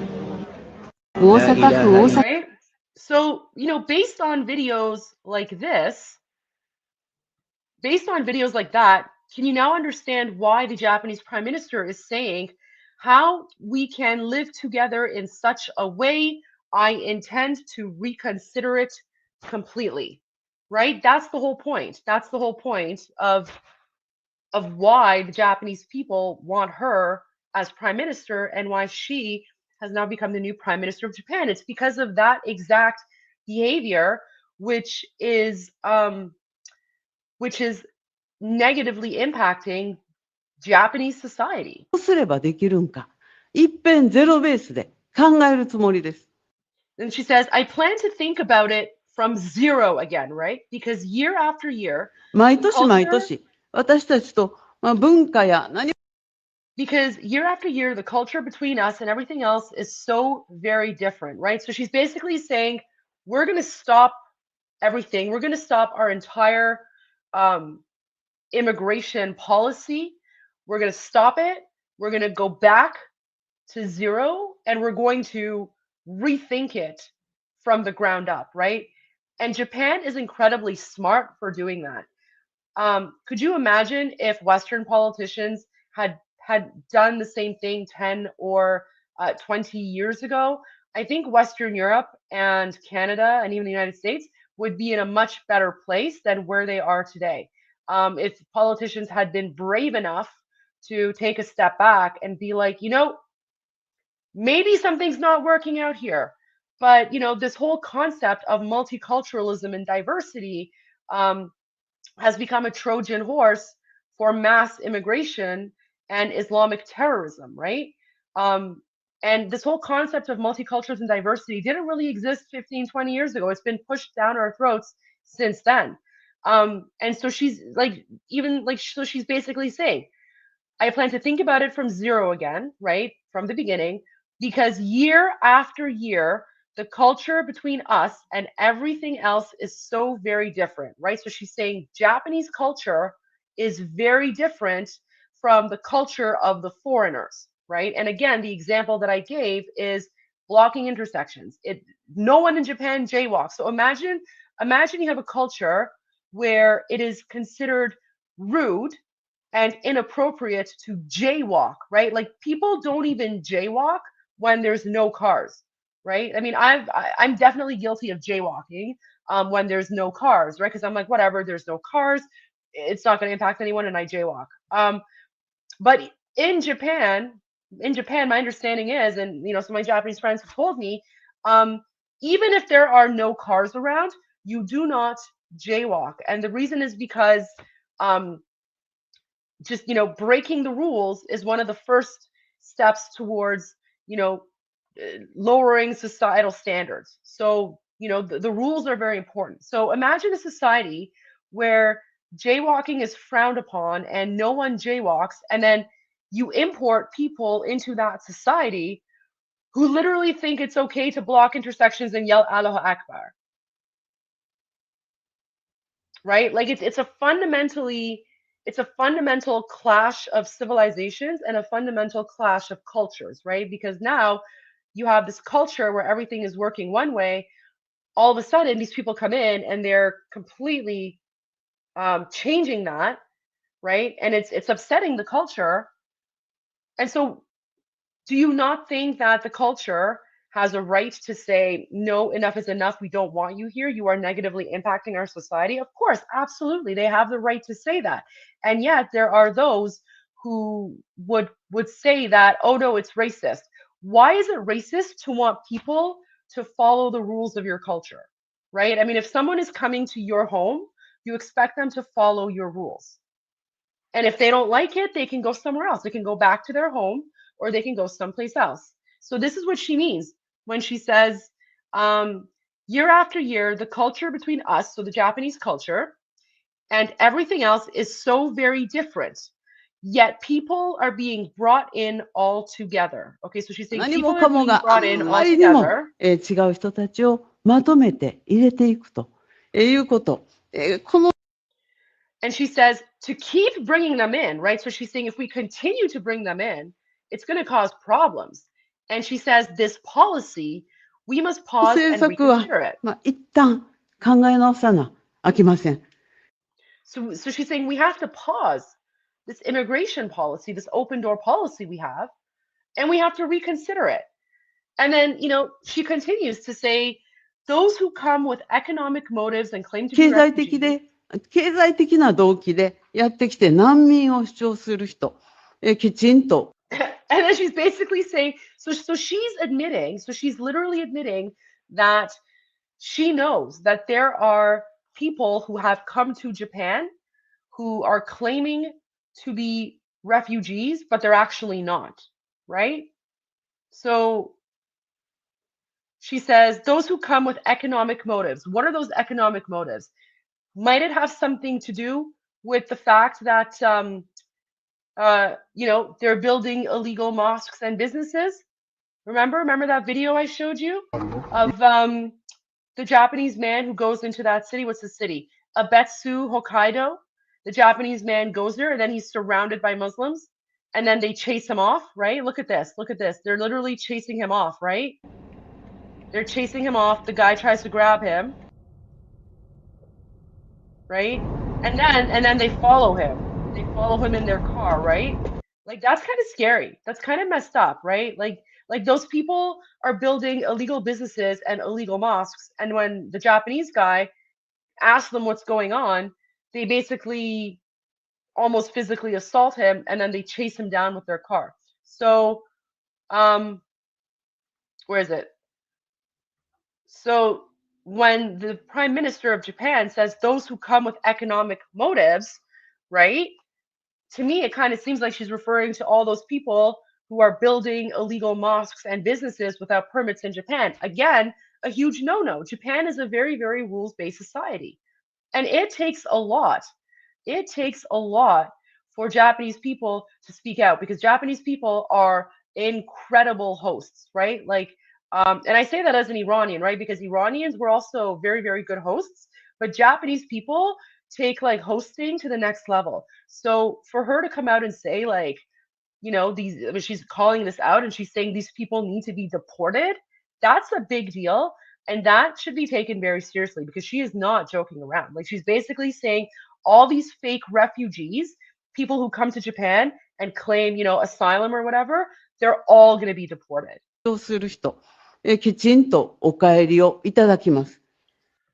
大阪府大阪 Right? So, based on videos like this, based on videos like that, can you now understand why the Japanese Prime Minister is saying how we can live together in such a way? I intend to reconsider it completely. Right? That's the whole point. That's the whole point of why the Japanese people want her as prime minister and why she has now become the new prime minister of Japan. It's because of that exact behavior, which is negatively impacting Japanese society. どうすればできるんか。一遍ゼロベースで考えるつもりです。 And she says, I plan to think about it from zero again, right? Because year after year, 毎年毎年、私たちと文化や何 because year after year, the culture between us and everything else is so very different, right? So she's basically saying, we're going to stop everything. We're going to stop our entire immigration policy. We're going to stop it. We're going to go back to zero, and we're going to rethink it from the ground up, right? And Japan is incredibly smart for doing that. Could you imagine if Western politicians had done the same thing 10 or 20 years ago? I think Western Europe and Canada and even the United States would be in a much better place than where they are today. If politicians had been brave enough to take a step back and be like, maybe something's not working out here. But, this whole concept of multiculturalism and diversity has become a Trojan horse for mass immigration and Islamic terrorism, right? And this whole concept of multiculturalism and diversity didn't really exist 15, 20 years ago. It's been pushed down our throats since then. And so she's like, even like, so she's basically saying, I plan to think about it from zero again, right? From the beginning, because year after year, the culture between us and everything else is so very different, right? So she's saying Japanese culture is very different from the culture of the foreigners, right? And again, the example that I gave is blocking intersections. No one in Japan jaywalks. So imagine you have a culture where it is considered rude and inappropriate to jaywalk, right? Like people don't even jaywalk when there's no cars, right? I mean, I'm definitely guilty of jaywalking when there's no cars, right? Because I'm like, whatever, there's no cars, it's not going to impact anyone, and I jaywalk. But in Japan, my understanding is, and some of my Japanese friends have told me, even if there are no cars around, you do not jaywalk, and the reason is because just breaking the rules is one of the first steps towards lowering societal standards. So the rules are very important. So imagine a society where jaywalking is frowned upon and no one jaywalks, and then you import people into that society who literally think it's okay to block intersections and yell Allahu Akbar, right? Like it's a fundamental clash of civilizations and a fundamental clash of cultures, right? Because now you have this culture where everything is working one way. All of a sudden, these people come in and they're completely changing that, right? And it's upsetting the culture. And so, do you not think that the culture has a right to say, no, enough is enough, we don't want you here, you are negatively impacting our society? Of course, absolutely, they have the right to say that. And yet there are those who would say that, oh no, it's racist. Why is it racist to want people to follow the rules of your culture, right? I mean, if someone is coming to your home, you expect them to follow your rules. And if they don't like it, they can go somewhere else. They can go back to their home, or they can go someplace else. So this is what she means when she says, year after year, the culture between us, so the Japanese culture, and everything else is so very different. Yet people are being brought in all together. Okay, so she's saying 何 people も are かも being があ brought in ん all まりにも together. 違う人たちをまとめて入れていくということ。この And she says to keep bringing them in, right? So she's saying if we continue to bring them in, it's going to cause problems. And she says this policy, we must pause 政 and 策は reconsider it. 一旦考え直さなあきません。 So she's saying we have to pause this immigration policy, this open door policy we have, and we have to reconsider it. And then, she continues to say, those who come with economic motives and claim to be 経済的 refugees. 経済的な動機でやってきて難民を主張する人、きちんと And then she's basically saying, so she's literally admitting that she knows that there are people who have come to Japan who are claiming to be refugees, but they're actually not, right? So she says, those who come with economic motives. What are those economic motives? Might it have something to do with the fact that they're building illegal mosques and businesses? Remember that video I showed you of the Japanese man who goes into that city? What's the city? Abetsu, Hokkaido. The Japanese man goes there and then he's surrounded by Muslims and then they chase him off, right? Look at this. They're literally chasing him off, right? They're chasing him off. The guy tries to grab him, right? And then they follow him. They follow him in their car, right? Like that's kind of scary. That's kind of messed up, right? Like those people are building illegal businesses and illegal mosques, and when the Japanese guy asks them what's going on, they basically almost physically assault him and then they chase him down with their car. So where is it? So when the prime minister of Japan says those who come with economic motives, right? To me, it kind of seems like she's referring to all those people who are building illegal mosques and businesses without permits in Japan. Again, a huge no-no. Japan is a very, very rules-based society. And it takes a lot. It takes a lot for Japanese people to speak out because Japanese people are incredible hosts, right? Like, and I say that as an Iranian, right? Because Iranians were also very, very good hosts, but Japanese people take like hosting to the next level. So for her to come out and say like, these, I mean, she's calling this out and she's saying these people need to be deported. That's a big deal. And that should be taken very seriously because she is not joking around. Like she's basically saying all these fake refugees, people who come to Japan and claim, asylum or whatever, they're all going to be deported. そうする人、きちんとお帰りをいただきます。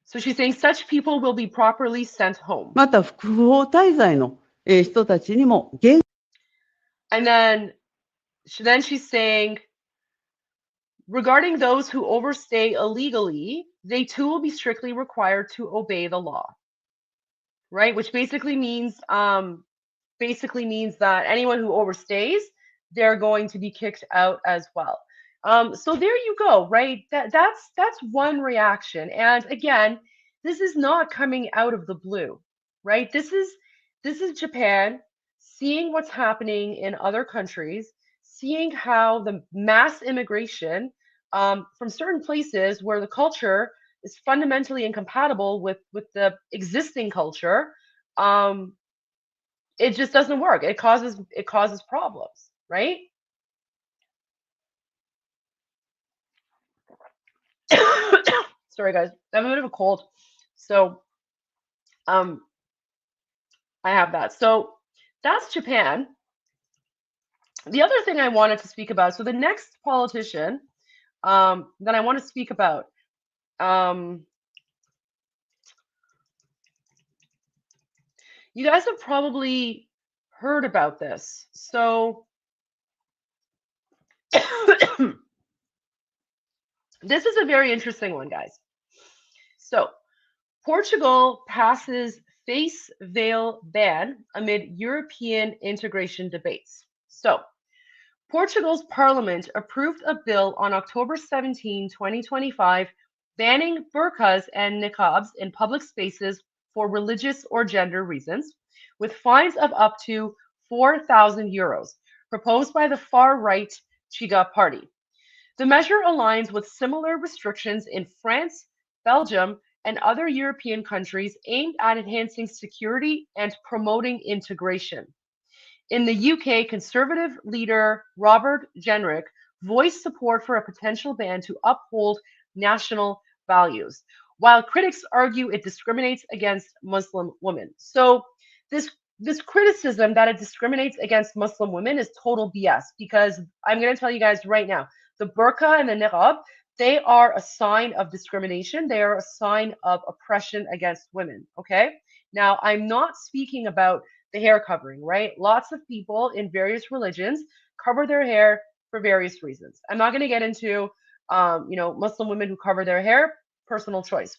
So she's saying such people will be properly sent home. また、不法滞在の人たちにも、And then she's saying, regarding those who overstay illegally, they too will be strictly required to obey the law. Right? Which basically means that anyone who overstays, they're going to be kicked out as well. So there you go, right? That's one reaction. And again, this is not coming out of the blue, right? This is Japan seeing what's happening in other countries, seeing how the mass immigration from certain places where the culture is fundamentally incompatible with the existing culture, it just doesn't work. It causes problems, right? Sorry guys, I have a bit of a cold, so I have that. So that's Japan. The other thing I wanted to speak about, so the next politician that I want to speak about, you guys have probably heard about this. So this is a very interesting one, guys. So Portugal passes face veil ban amid European integration debates. So Portugal's parliament approved a bill on October 17, 2025, banning burqas and niqabs in public spaces for religious or gender reasons, with fines of up to 4,000 euros, proposed by the far-right Chiga party. The measure aligns with similar restrictions in France, Belgium, and other European countries aimed at enhancing security and promoting integration. In the UK, Conservative leader Robert Jenrick voiced support for a potential ban to uphold national values, while critics argue it discriminates against Muslim women. So this criticism that it discriminates against Muslim women is total BS, because I'm going to tell you guys right now, the burqa and the niqab, they are a sign of discrimination. They are a sign of oppression against women, okay? Now, I'm not speaking about the hair covering, right? Lots of people in various religions cover their hair for various reasons. I'm not going to get into, Muslim women who cover their hair, personal choice.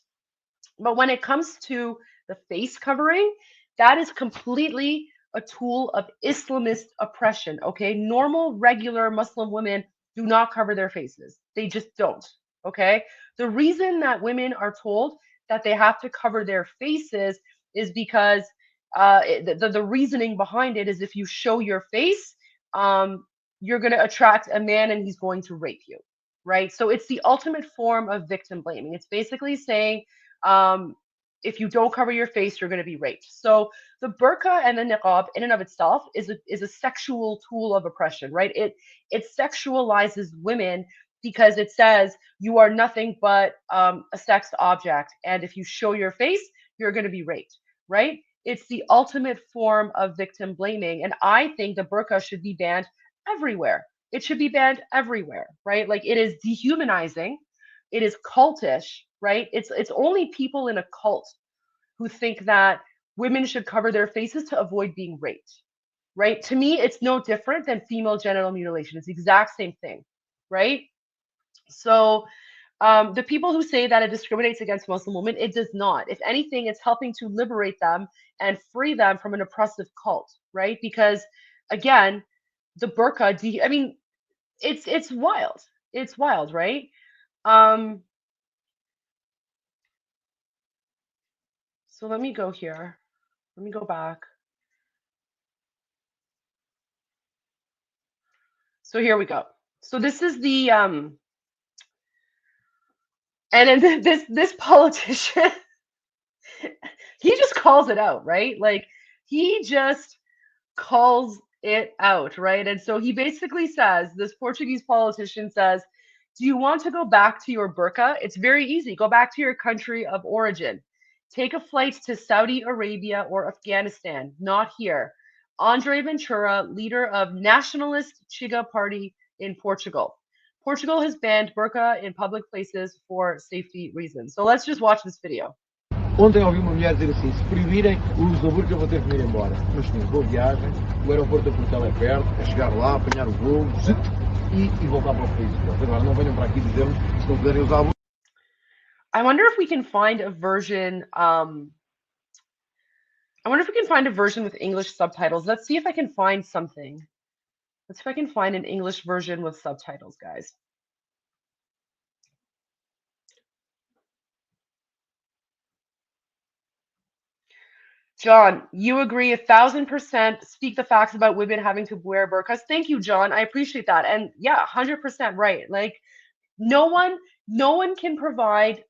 But when it comes to the face covering, that is completely a tool of Islamist oppression, okay? Normal, regular Muslim women do not cover their faces. They just don't, okay? The reason that women are told that they have to cover their faces is because the reasoning behind it is if you show your face, you're going to attract a man and he's going to rape you, right? So it's the ultimate form of victim blaming. It's basically saying, if you don't cover your face, you're going to be raped. So the burqa and the niqab in and of itself is a sexual tool of oppression, right? It sexualizes women because it says you are nothing but a sex object. And if you show your face, you're going to be raped, right? It's the ultimate form of victim blaming. And I think the burqa should be banned everywhere. It should be banned everywhere, right? Like, it is dehumanizing. It is cultish, right? It's only people in a cult who think that women should cover their faces to avoid being raped, right? To me, it's no different than female genital mutilation. It's the exact same thing, right? So the people who say that it discriminates against Muslim women, it does not. If anything, it's helping to liberate them and free them from an oppressive cult, right? Because again, the burqa, it's wild. It's wild, right? Um, so let me go here. Let me go back. So here we go. So this is the and then this politician, he just calls it out, right? Like he just calls it out, right? And so he basically says, this Portuguese politician says, do you want to go back to your burqa? It's very easy. Go back to your country of origin. Take a flight to Saudi Arabia or Afghanistan, not here. Andre Ventura, leader of Nationalist Chega Party in Portugal. Portugal has banned burqa in public places for safety reasons. So let's just watch this video. Ontem ouvi uma mulher dizer assim, se proibirem o uso da burca eu vou ter que me ir embora. Meus senhores, boa viagem, o aeroporto da Portugal é perto, é chegar lá, apanhar o voo, e voltar para o país. Agora não venham para aqui dizer-nos que se não puderem usar a burca. I wonder if we can find a version, I wonder if we can find a version with English subtitles. Let's see if I can find something. Let's see if I can find an English version with subtitles, guys. John, you agree 1,000%. Speak the facts about women having to wear burqas. Thank you, John. I appreciate that. And yeah, 100% right. Like no one can provide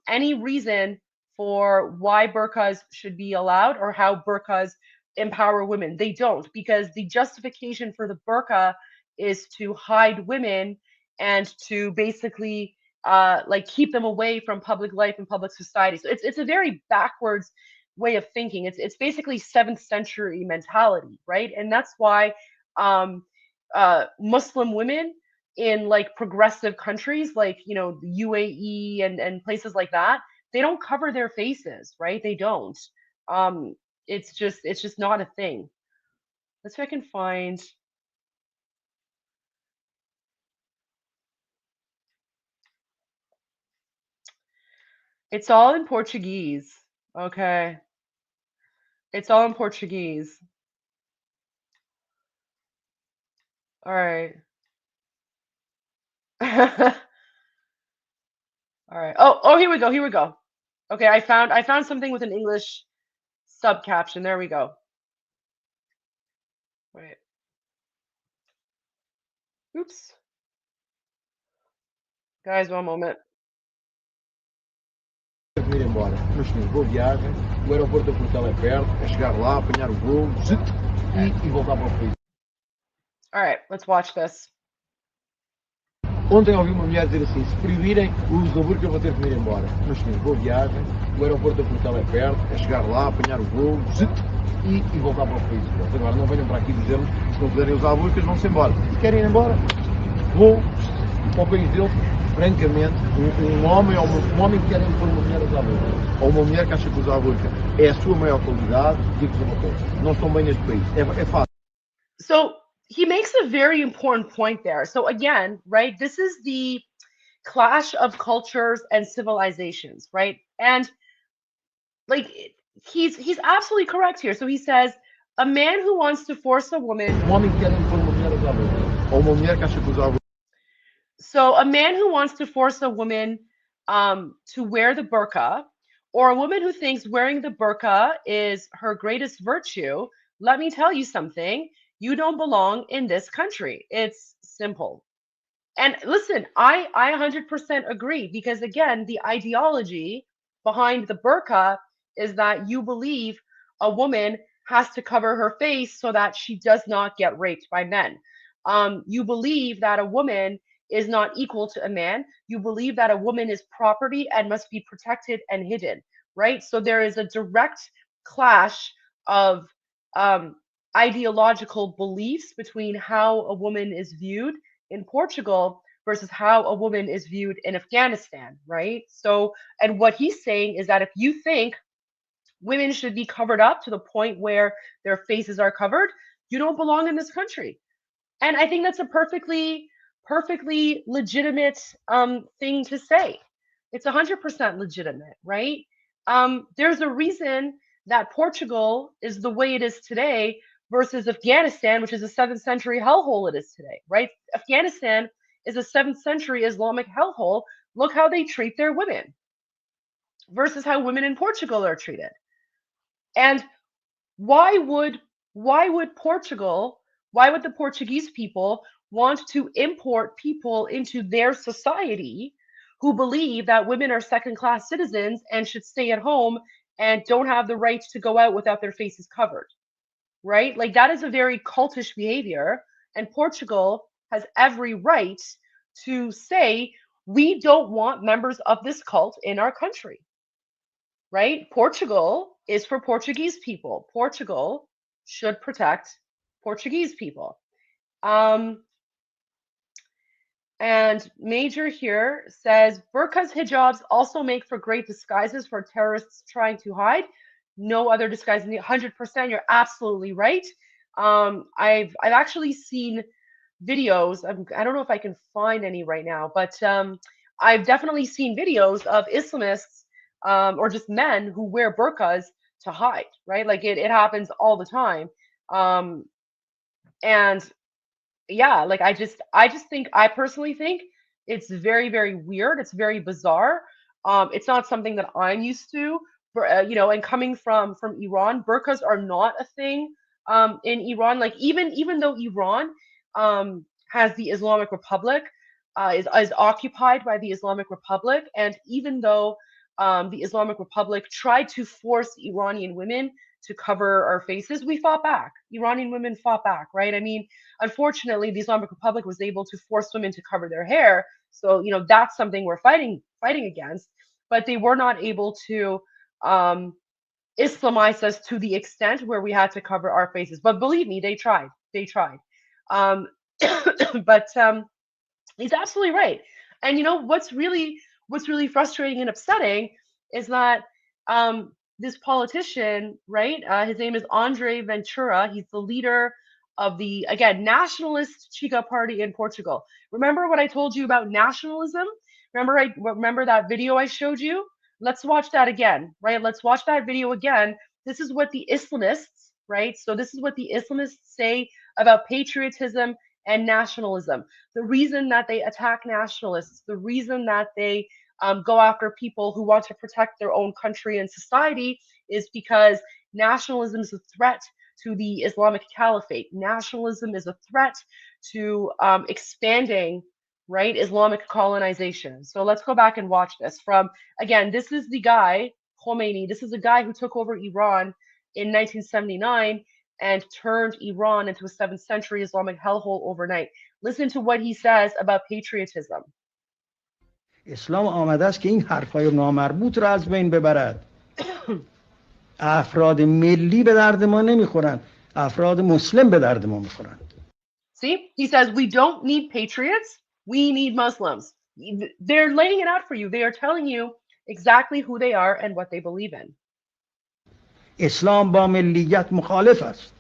any reason for why burqas should be allowed or how burqas empower women. They don't, because the justification for the burqa is to hide women and to basically like keep them away from public life and public society. So it's a very backwards way of thinking. It's basically 7th century mentality, right? And that's why Muslim women in like progressive countries like the UAE and places like that, they don't cover their faces, right? They don't. It's just not a thing. Let's see if I can find. It's all in Portuguese. Okay. It's all in Portuguese. All right. All right. Oh, here we go. Here we go. Okay, I found something with an English sub caption. There we go. Wait. Oops. Guys, one moment. Me ir embora. Meus senhores, boa viagem, o aeroporto da Portugal é perto, é chegar lá, apanhar o voo, e voltar para o país. All right, let's watch this. Ontem ouvi uma mulher dizer assim, se proibirem o uso da burca eu vou ter que me ir embora. Meus senhores, boa viagem, o aeroporto da Portugal é perto, é chegar lá, apanhar o voo, e voltar para o país. Agora não venham para aqui dizer-nos que se não puderem usar burcas vão-se embora. Se querem ir embora, vou para o país deles. Francamente, um homem que quer impor uma mulher a usar a burca, ou uma mulher que acha que usar a burca é a sua maior qualidade, digo-vos uma coisa, não estão bem neste país. É fácil. So he makes a very important point there. So again, right, this is the clash of cultures and civilizations, right? And like he's absolutely correct here. So he says a man who wants to force a woman. Homem que quer impor uma mulher a usar a burca, ou uma mulher que acha que usar a burca. So a man who wants to force a woman to wear the burqa, or a woman who thinks wearing the burqa is her greatest virtue, let me tell you something. You don't belong in this country. It's simple. And listen, I 100% agree, because again, the ideology behind the burqa is that you believe a woman has to cover her face so that she does not get raped by men. You believe that a woman is not equal to a man. You believe that a woman is property and must be protected and hidden, right? So there is a direct clash of ideological beliefs between how a woman is viewed in Portugal versus how a woman is viewed in Afghanistan, right? So, and what he's saying is that if you think women should be covered up to the point where their faces are covered, you don't belong in this country. And I think that's a perfectly legitimate thing to say. It's 100% legitimate, right? There's a reason that Portugal is the way it is today versus Afghanistan, which is a 7th century hellhole it is today, right? Afghanistan is a 7th century Islamic hellhole. Look how they treat their women versus how women in Portugal are treated. And why would Portugal, why would the Portuguese people want to import people into their society who believe that women are second-class citizens and should stay at home and don't have the right to go out without their faces covered, right? Like that is a very cultish behavior, and Portugal has every right to say, we don't want members of this cult in our country, right? Portugal is for Portuguese people. Portugal should protect Portuguese people. And Major here says, burqas, hijabs also make for great disguises for terrorists trying to hide. No other disguise. 100%, you're absolutely right. I've actually seen videos. I don't know if I can find any right now, but I've definitely seen videos of Islamists or just men who wear burqas to hide, right? Like it happens all the time. And yeah, like I personally think it's very, very weird. It's very bizarre. It's not something that I'm used to, and coming from Iran, burqas are not a thing in Iran. Like even though Iran has the Islamic Republic, is occupied by the Islamic Republic, and even though the Islamic Republic tried to force Iranian women to cover our faces, we fought back. Iranian women fought back, right? I mean, unfortunately, the Islamic Republic was able to force women to cover their hair. So, that's something we're fighting against. But they were not able to Islamize us to the extent where we had to cover our faces. But believe me, they tried. They tried. But he's absolutely right. And what's really frustrating and upsetting is that this politician, right? His name is Andre Ventura. He's the leader of the, again, nationalist Chica party in Portugal. Remember what I told you about nationalism? Remember that video I showed you? Let's watch that again, right? Let's watch that video again. This is what the Islamists, right? So this is what the Islamists say about patriotism and nationalism. The reason that they attack nationalists, the reason that they go after people who want to protect their own country and society is because nationalism is a threat to the Islamic Caliphate. Nationalism is a threat to expanding, right, Islamic colonization. So let's go back and watch this from, again, this is the guy, Khomeini, this is a guy who took over Iran in 1979 and turned Iran into a 7th century Islamic hellhole overnight. Listen to what he says about patriotism. اسلام آمده است که این حرفای نامربوط را از بین ببرد. افراد ملی به درد ما نمیخورن، افراد مسلم به درد ما میخورن. See, he says we don't need patriots, we need Muslims. They're laying it out for you. They are telling you exactly who they are and what they believe in. اسلام با ملیت مخالف است.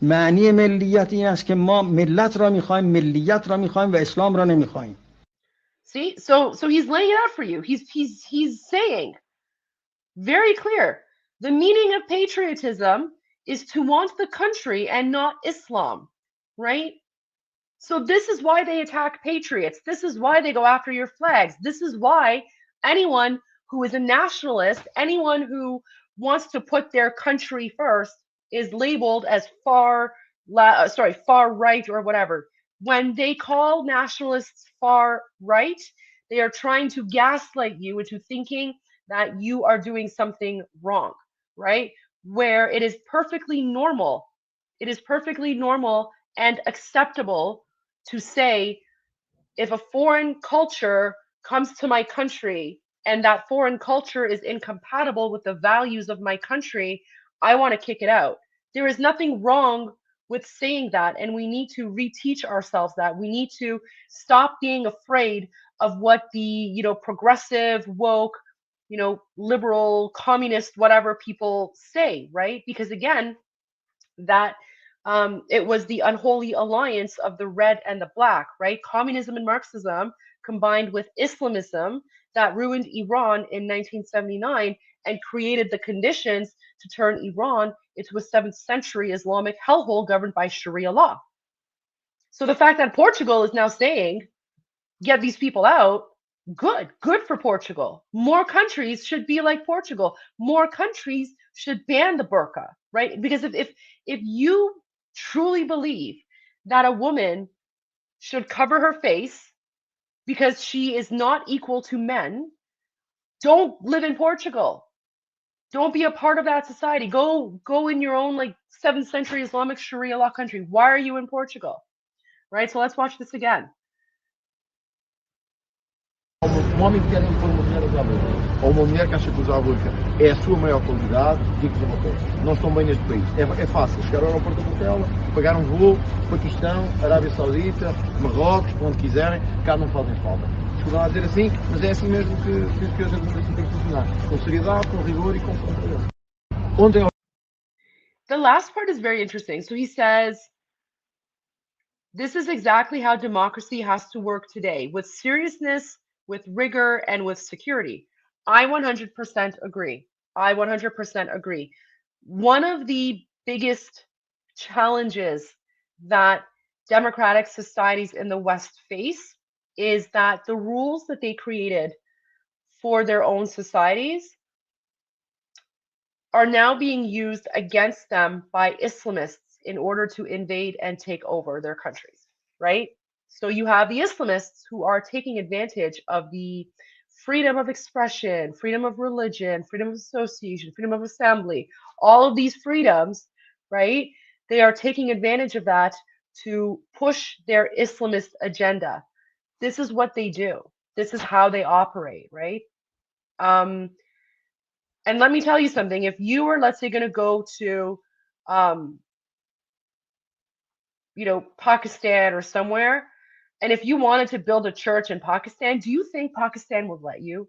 معنی ملیت این است که ما ملت را میخوایم، ملیت را میخوایم و اسلام را نمیخوایم. See, so he's laying it out for you. He's saying very clear. The meaning of patriotism is to want the country and not Islam, right? So this is why they attack patriots. This is why they go after your flags. This is why anyone who is a nationalist, anyone who wants to put their country first, is labeled as far right or whatever. When they call nationalists far right, they are trying to gaslight you into thinking that you are doing something wrong, right? Where it is perfectly normal. It is perfectly normal and acceptable to say, if a foreign culture comes to my country and that foreign culture is incompatible with the values of my country, I want to kick it out. There is nothing wrong with saying that, and we need to reteach ourselves that. We need to stop being afraid of what the progressive, woke, liberal, communist, whatever people say, right? Because again, that it was the unholy alliance of the red and the black, right? Communism and Marxism combined with Islamism that ruined Iran in 1979 and created the conditions to turn Iran into a 7th century Islamic hellhole governed by Sharia law. So the fact that Portugal is now saying, get these people out, good for Portugal. More countries should be like Portugal. More countries should ban the burqa, right? Because if you truly believe that a woman should cover her face because she is not equal to men, don't live in Portugal. Don't be a part of that society. Go in your own like 7th century Islamic Sharia law country. Why are you in Portugal? Right? So let's watch this again. Um homem que quer impor uma mulher a usar burca, ou uma mulher que acha que usar burca é a sua maior qualidade, digo-vos uma coisa, não estão bem neste país. É fácil chegar ao aeroporto da Portela, pagar um voo, Paquistão, Arábia Saudita, Marrocos, onde quiserem, cá não fazem falta. Desculpa lá dizer assim, mas é assim mesmo que a democracia tem que funcionar. Com seriedade, com rigor e com controle. Ontem... The last part is very interesting. So he says, this is exactly how democracy has to work today, with seriousness, with rigor, and with security. I 100% agree. I 100% agree. One of the biggest challenges that democratic societies in the West face is that the rules that they created for their own societies are now being used against them by Islamists in order to invade and take over their countries, right? So you have the Islamists who are taking advantage of the freedom of expression, freedom of religion, freedom of association, freedom of assembly, all of these freedoms, right? They are taking advantage of that to push their Islamist agenda. This is what they do. This is how they operate, right? And let me tell you something. If you were, let's say, going to go to, Pakistan or somewhere, and if you wanted to build a church in Pakistan, do you think Pakistan would let you?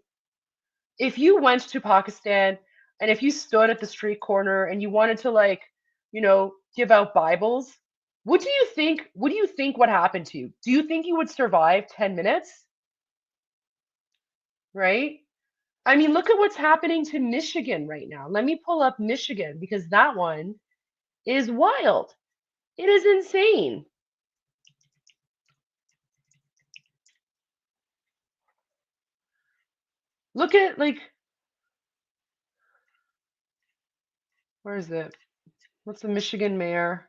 If you went to Pakistan and if you stood at the street corner and you wanted to give out Bibles, what do you think would happen to you? Do you think you would survive 10 minutes? Right? I mean, look at what's happening to Michigan right now. Let me pull up Michigan because that one is wild. It is insane. Look at where is it? What's the Michigan mayor?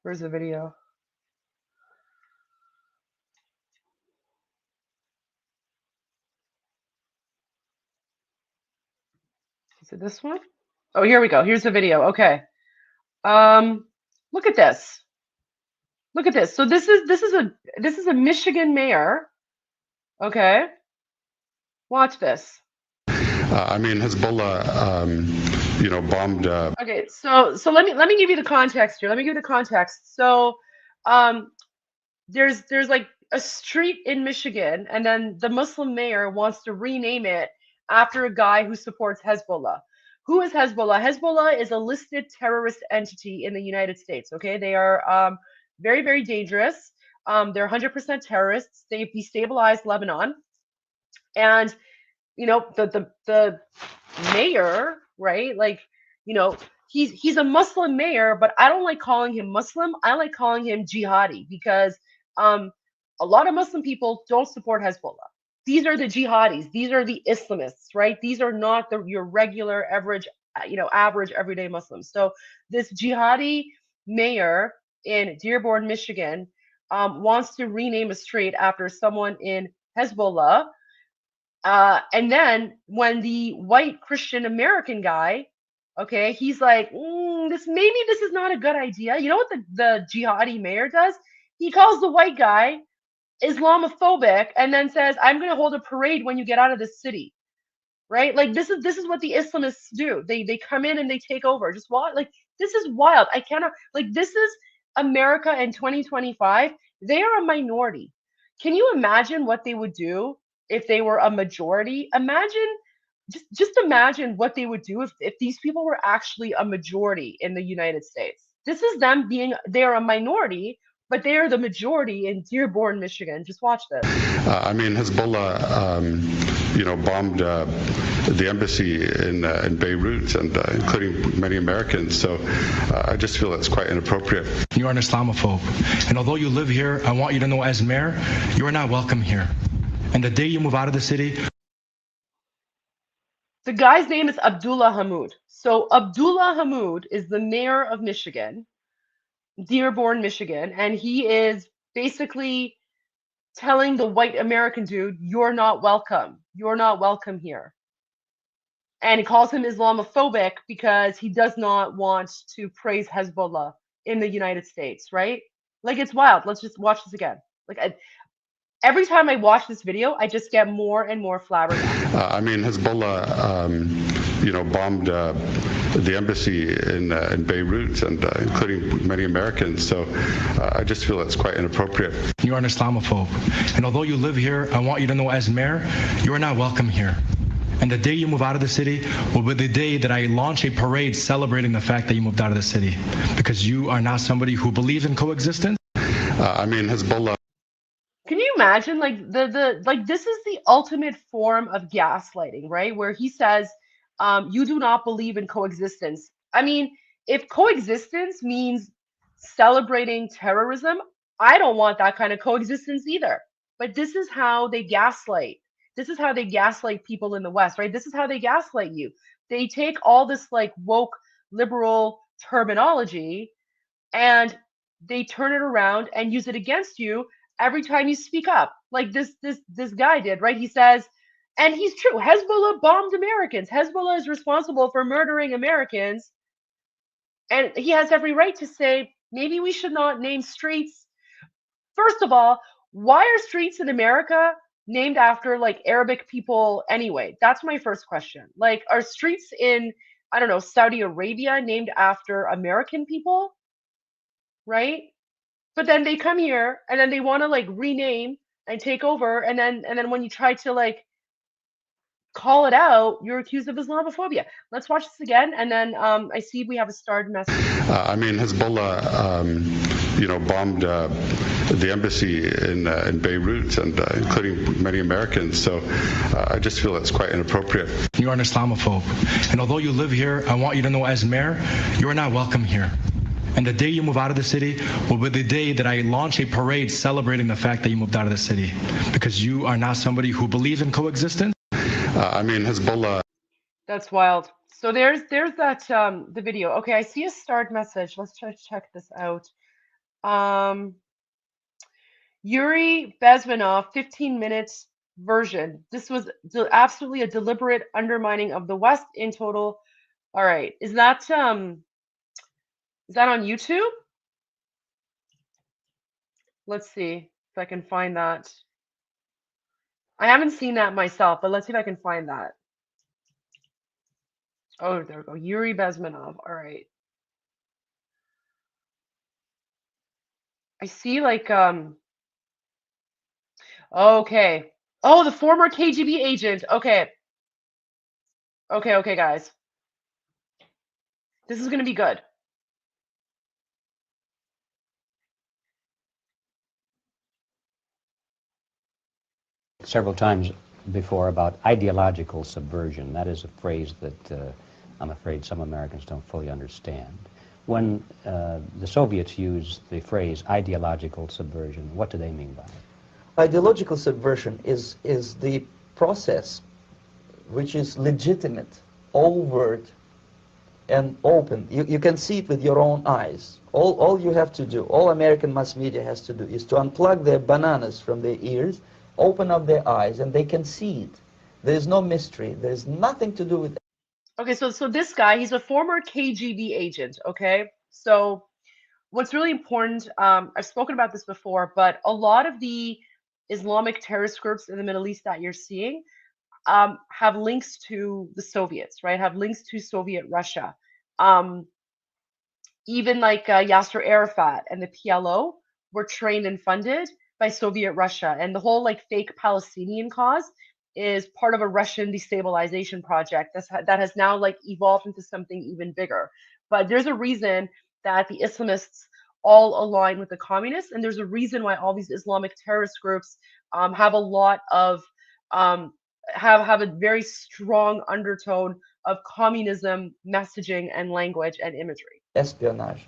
Where's the video? Is it this one? Oh, here we go. Here's the video. Okay. Look at this. Look at this. So this is a Michigan mayor. Okay. Watch this. I mean, Hezbollah, bombed. Okay, so let me give you the context here. Let me give you the context. So, there's like a street in Michigan, and then the Muslim mayor wants to rename it after a guy who supports Hezbollah. Who is Hezbollah? Hezbollah is a listed terrorist entity in the United States. Okay, they are very, very dangerous. They're 100% terrorists. They've destabilized Lebanon, and the mayor, right? He's a Muslim mayor, but I don't like calling him Muslim. I like calling him jihadi because a lot of Muslim people don't support Hezbollah. These are the jihadis. These are the Islamists, right? These are not your regular average everyday Muslims. So this jihadi mayor in Dearborn, Michigan, wants to rename a street after someone in Hezbollah. And then when the white Christian American guy, okay, he's like, this is not a good idea. You know what the jihadi mayor does? He calls the white guy Islamophobic and then says, I'm going to hold a parade when you get out of this city. Right? Like this is what the Islamists do. They come in and they take over. Just what? Like this is wild. I cannot, this is America in 2025. They are a minority. Can you imagine what they would do if they were a majority? Imagine just imagine what they would do if these people were actually a majority in the United States. This is them being, they're a minority, but they are the majority in Dearborn, Michigan. Just watch this. I mean, Hezbollah, bombed the embassy in Beirut, and including many Americans. So I just feel it's quite inappropriate. You are an Islamophobe, and although you live here, I want you to know, as mayor, you are not welcome here. And the day you move out of the city. The guy's name is Abdullah Hamid. So Abdullah Hamid is the mayor of Michigan, Dearborn, Michigan, and he is basically telling the white American dude, you're not welcome. You're not welcome here. And he calls him Islamophobic because he does not want to praise Hezbollah in the United States, right? Like, it's wild. Let's just watch this again. Like, every time I watch this video, I just get more and more flabbergasted. I mean, Hezbollah, bombed the embassy in Beirut, and including many Americans. So I just feel it's quite inappropriate. You are an Islamophobe, and although you live here, I want you to know, as mayor, you are not welcome here. And the day you move out of the city will be the day that I launch a parade celebrating the fact that you moved out of the city, because you are not somebody who believes in coexistence. I mean, Hezbollah. Can you imagine, like, this is the ultimate form of gaslighting, right? Where he says, you do not believe in coexistence. I mean, if coexistence means celebrating terrorism, I don't want that kind of coexistence either. But this is how they gaslight. This is how they gaslight people in the West, right? This is how they gaslight you. They take all this like woke liberal terminology and they turn it around and use it against you every time you speak up, like this guy did, right? He says, and he's true, Hezbollah bombed Americans. Hezbollah is responsible for murdering Americans. And he has every right to say, maybe we should not name streets. First of all, why are streets in America named after like Arabic people anyway? That's my first question. Like, are streets in, I don't know, Saudi Arabia named after American people? Right? But then they come here and then they want to like rename and take over, and then when you try to like call it out, you're accused of Islamophobia. Let's watch this again, and then I see we have a starred message. I mean, Hezbollah, bombed the embassy in Beirut, and including many Americans. So I just feel it's quite inappropriate. You are an Islamophobe, and although you live here, I want you to know, as mayor, you are not welcome here. And the day you move out of the city will be the day that I launch a parade celebrating the fact that you moved out of the city, because you are not somebody who believes in coexistence. I mean, Hezbollah. That's wild. So there's that the video. Okay, I see a starred message. Let's try to check this out. Yuri Bezmenov, 15 minutes version. This was absolutely a deliberate undermining of the West in total. All right, is that on YouTube? Let's see if I can find that. I haven't seen that myself, but let's see if I can find that. Oh, there we go. Yuri Bezmenov. All right. I see like okay. Oh, the former KGB agent. Okay. Okay, guys. This is going to be good. Several times before about ideological subversion. That is a phrase that I'm afraid some Americans don't fully understand. When the Soviets use the phrase ideological subversion, what do they mean by it? Ideological subversion is the process which is legitimate, overt, and open. You can see it with your own eyes. All you have to do, all American mass media has to do, is to unplug their bananas from their ears, open up their eyes, and they can see it. There is no mystery. There is nothing to do with it. Okay, so this guy, he's a former KGB agent, okay? So what's really important, I've spoken about this before, but a lot of the Islamic terrorist groups in the Middle East that you're seeing have links to the Soviets, right? Have links to Soviet Russia. Even like Yasser Arafat and the PLO were trained and funded by Soviet Russia, and the whole like fake Palestinian cause is part of a Russian destabilization project that has now like evolved into something even bigger. But there's a reason that the Islamists all align with the communists, and there's a reason why all these Islamic terrorist groups have a lot of have a very strong undertone of communism messaging and language and imagery. Espionage.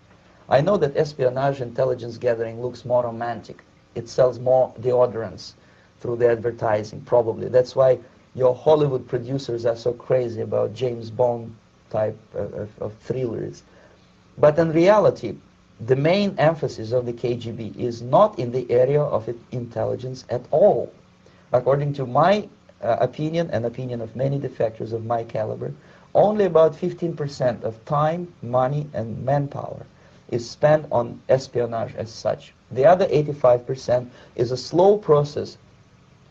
I know that espionage intelligence gathering looks more romantic. It sells more deodorants through the advertising, probably. That's why your Hollywood producers are so crazy about James Bond type of thrillers. But in reality, the main emphasis of the KGB is not in the area of intelligence at all. According to my opinion and opinion of many defectors of my caliber, only about 15% of time, money, and manpower is spent on espionage as such. The other 85% is a slow process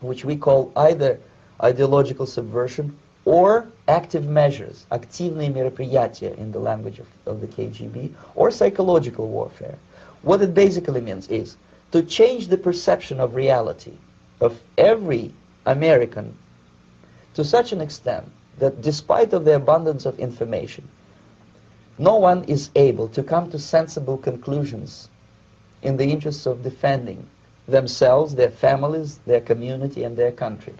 which we call either ideological subversion or active measures, активные мероприятия in the language of the KGB, or psychological warfare. What it basically means is to change the perception of reality of every American to such an extent that despite of the abundance of information, no one is able to come to sensible conclusions in the interests of defending themselves, their families, their community, and their country.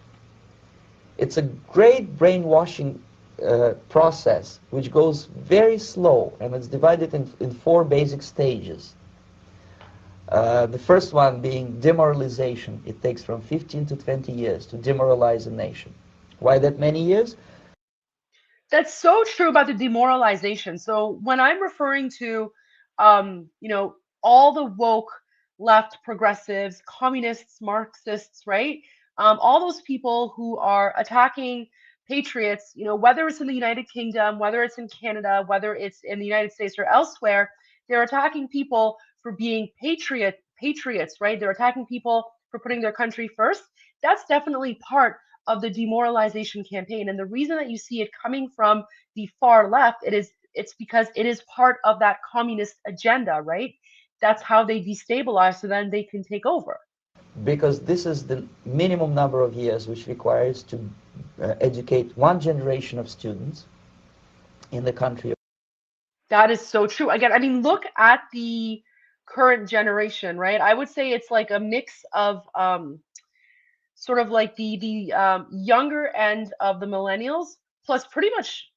It's a great brainwashing process which goes very slow, and it's divided in 4 basic stages. The first one being demoralization. It takes from 15 to 20 years to demoralize a nation. Why that many years? That's so true about the demoralization. So when I'm referring to, you know, all the woke left progressives, communists, Marxists, right? All those people who are attacking patriots, you know, whether it's in the United Kingdom, whether it's in Canada, whether it's in the United States or elsewhere, they're attacking people for being patriots, right? They're attacking people for putting their country first. That's definitely part of the demoralization campaign. And the reason that you see it coming from the far left, it's because it is part of that communist agenda, right? That's how they destabilize, so then they can take over. Because this is the minimum number of years which requires to educate one generation of students in the country. That is so true. Again, I mean, look at the current generation, right? I would say it's like a mix of sort of like the younger end of the millennials, plus pretty much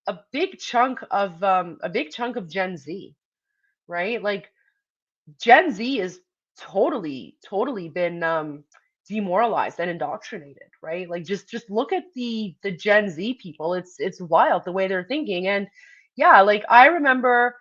a big chunk of Gen Z, right? Like Gen Z is totally been demoralized and indoctrinated, right? Like just look at the Gen Z people. It's wild the way they're thinking. And yeah, like I remember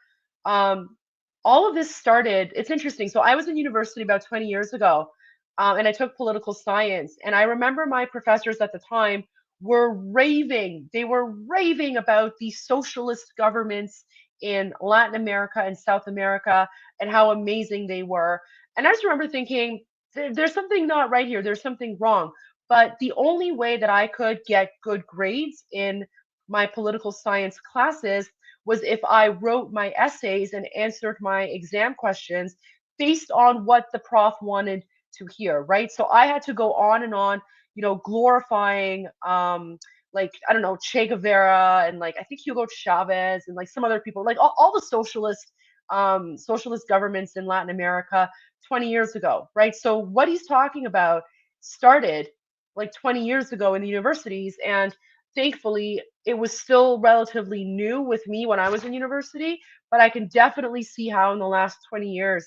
all of this started. It's interesting. So I was in university about 20 years ago, and I took political science. And I remember my professors at the time were raving. They were raving about the socialist governments in Latin America and South America and how amazing they were. And I just remember thinking, there's something not right here. There's something wrong. But the only way that I could get good grades in my political science classes was if I wrote my essays and answered my exam questions based on what the prof wanted to hear, right? So I had to go on and on, you know, glorifying like I don't know, Che Guevara and like I think Hugo Chavez and like some other people, like all the socialist governments in Latin America 20 years ago, right? So what he's talking about started like 20 years ago in the universities, and thankfully it was still relatively new with me when I was in university, but I can definitely see how in the last 20 years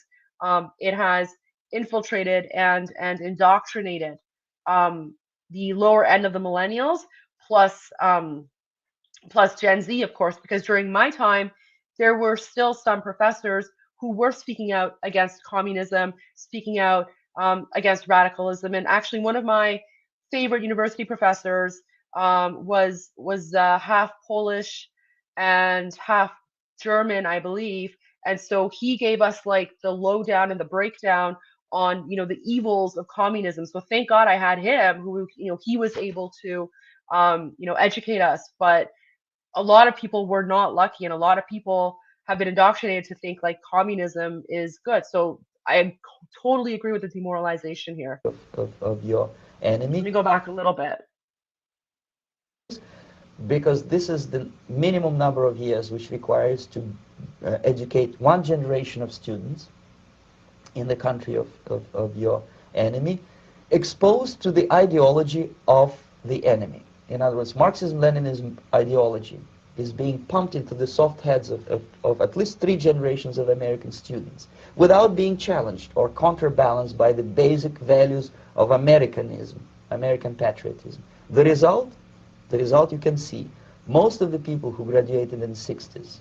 it has infiltrated and indoctrinated the lower end of the millennials plus Gen Z, of course, because during my time there were still some professors who were speaking out against communism, speaking out against radicalism, and actually one of my favorite university professors was half Polish and half German, I believe, and so he gave us like the lowdown and the breakdown on, you know, the evils of communism. So thank God I had him, who, you know, he was able to you know, educate us. But a lot of people were not lucky, and a lot of people have been indoctrinated to think like communism is good. So I totally agree with the demoralization here. Of your enemy. Let me go back a little bit. because this is the minimum number of years which requires to educate one generation of students in the country of your enemy, exposed to the ideology of the enemy. In other words, Marxism-Leninism ideology is being pumped into the soft heads of at least 3 generations of American students without being challenged or counterbalanced by the basic values of Americanism, American patriotism. The result you can see. Most of the people who graduated in the 60s,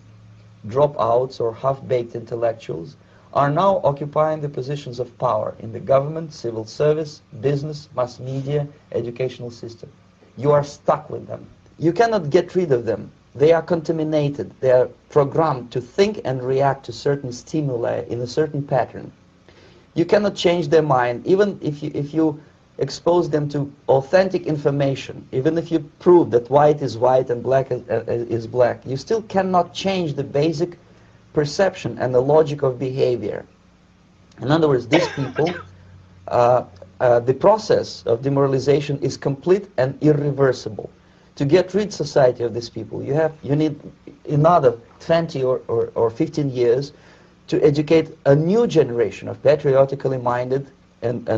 dropouts or half-baked intellectuals, are now occupying the positions of power in the government, civil service, business, mass media, educational system. You are stuck with them. You cannot get rid of them. They are contaminated. They are programmed to think and react to certain stimuli in a certain pattern. You cannot change their mind, even if you expose them to authentic information, even if you prove that white is white and black is black. You still cannot change the basic perception and the logic of behavior. In other words, these people, the process of demoralization is complete and irreversible. To get rid society of these people, you need another 20 or 15 years to educate a new generation of patriotically minded and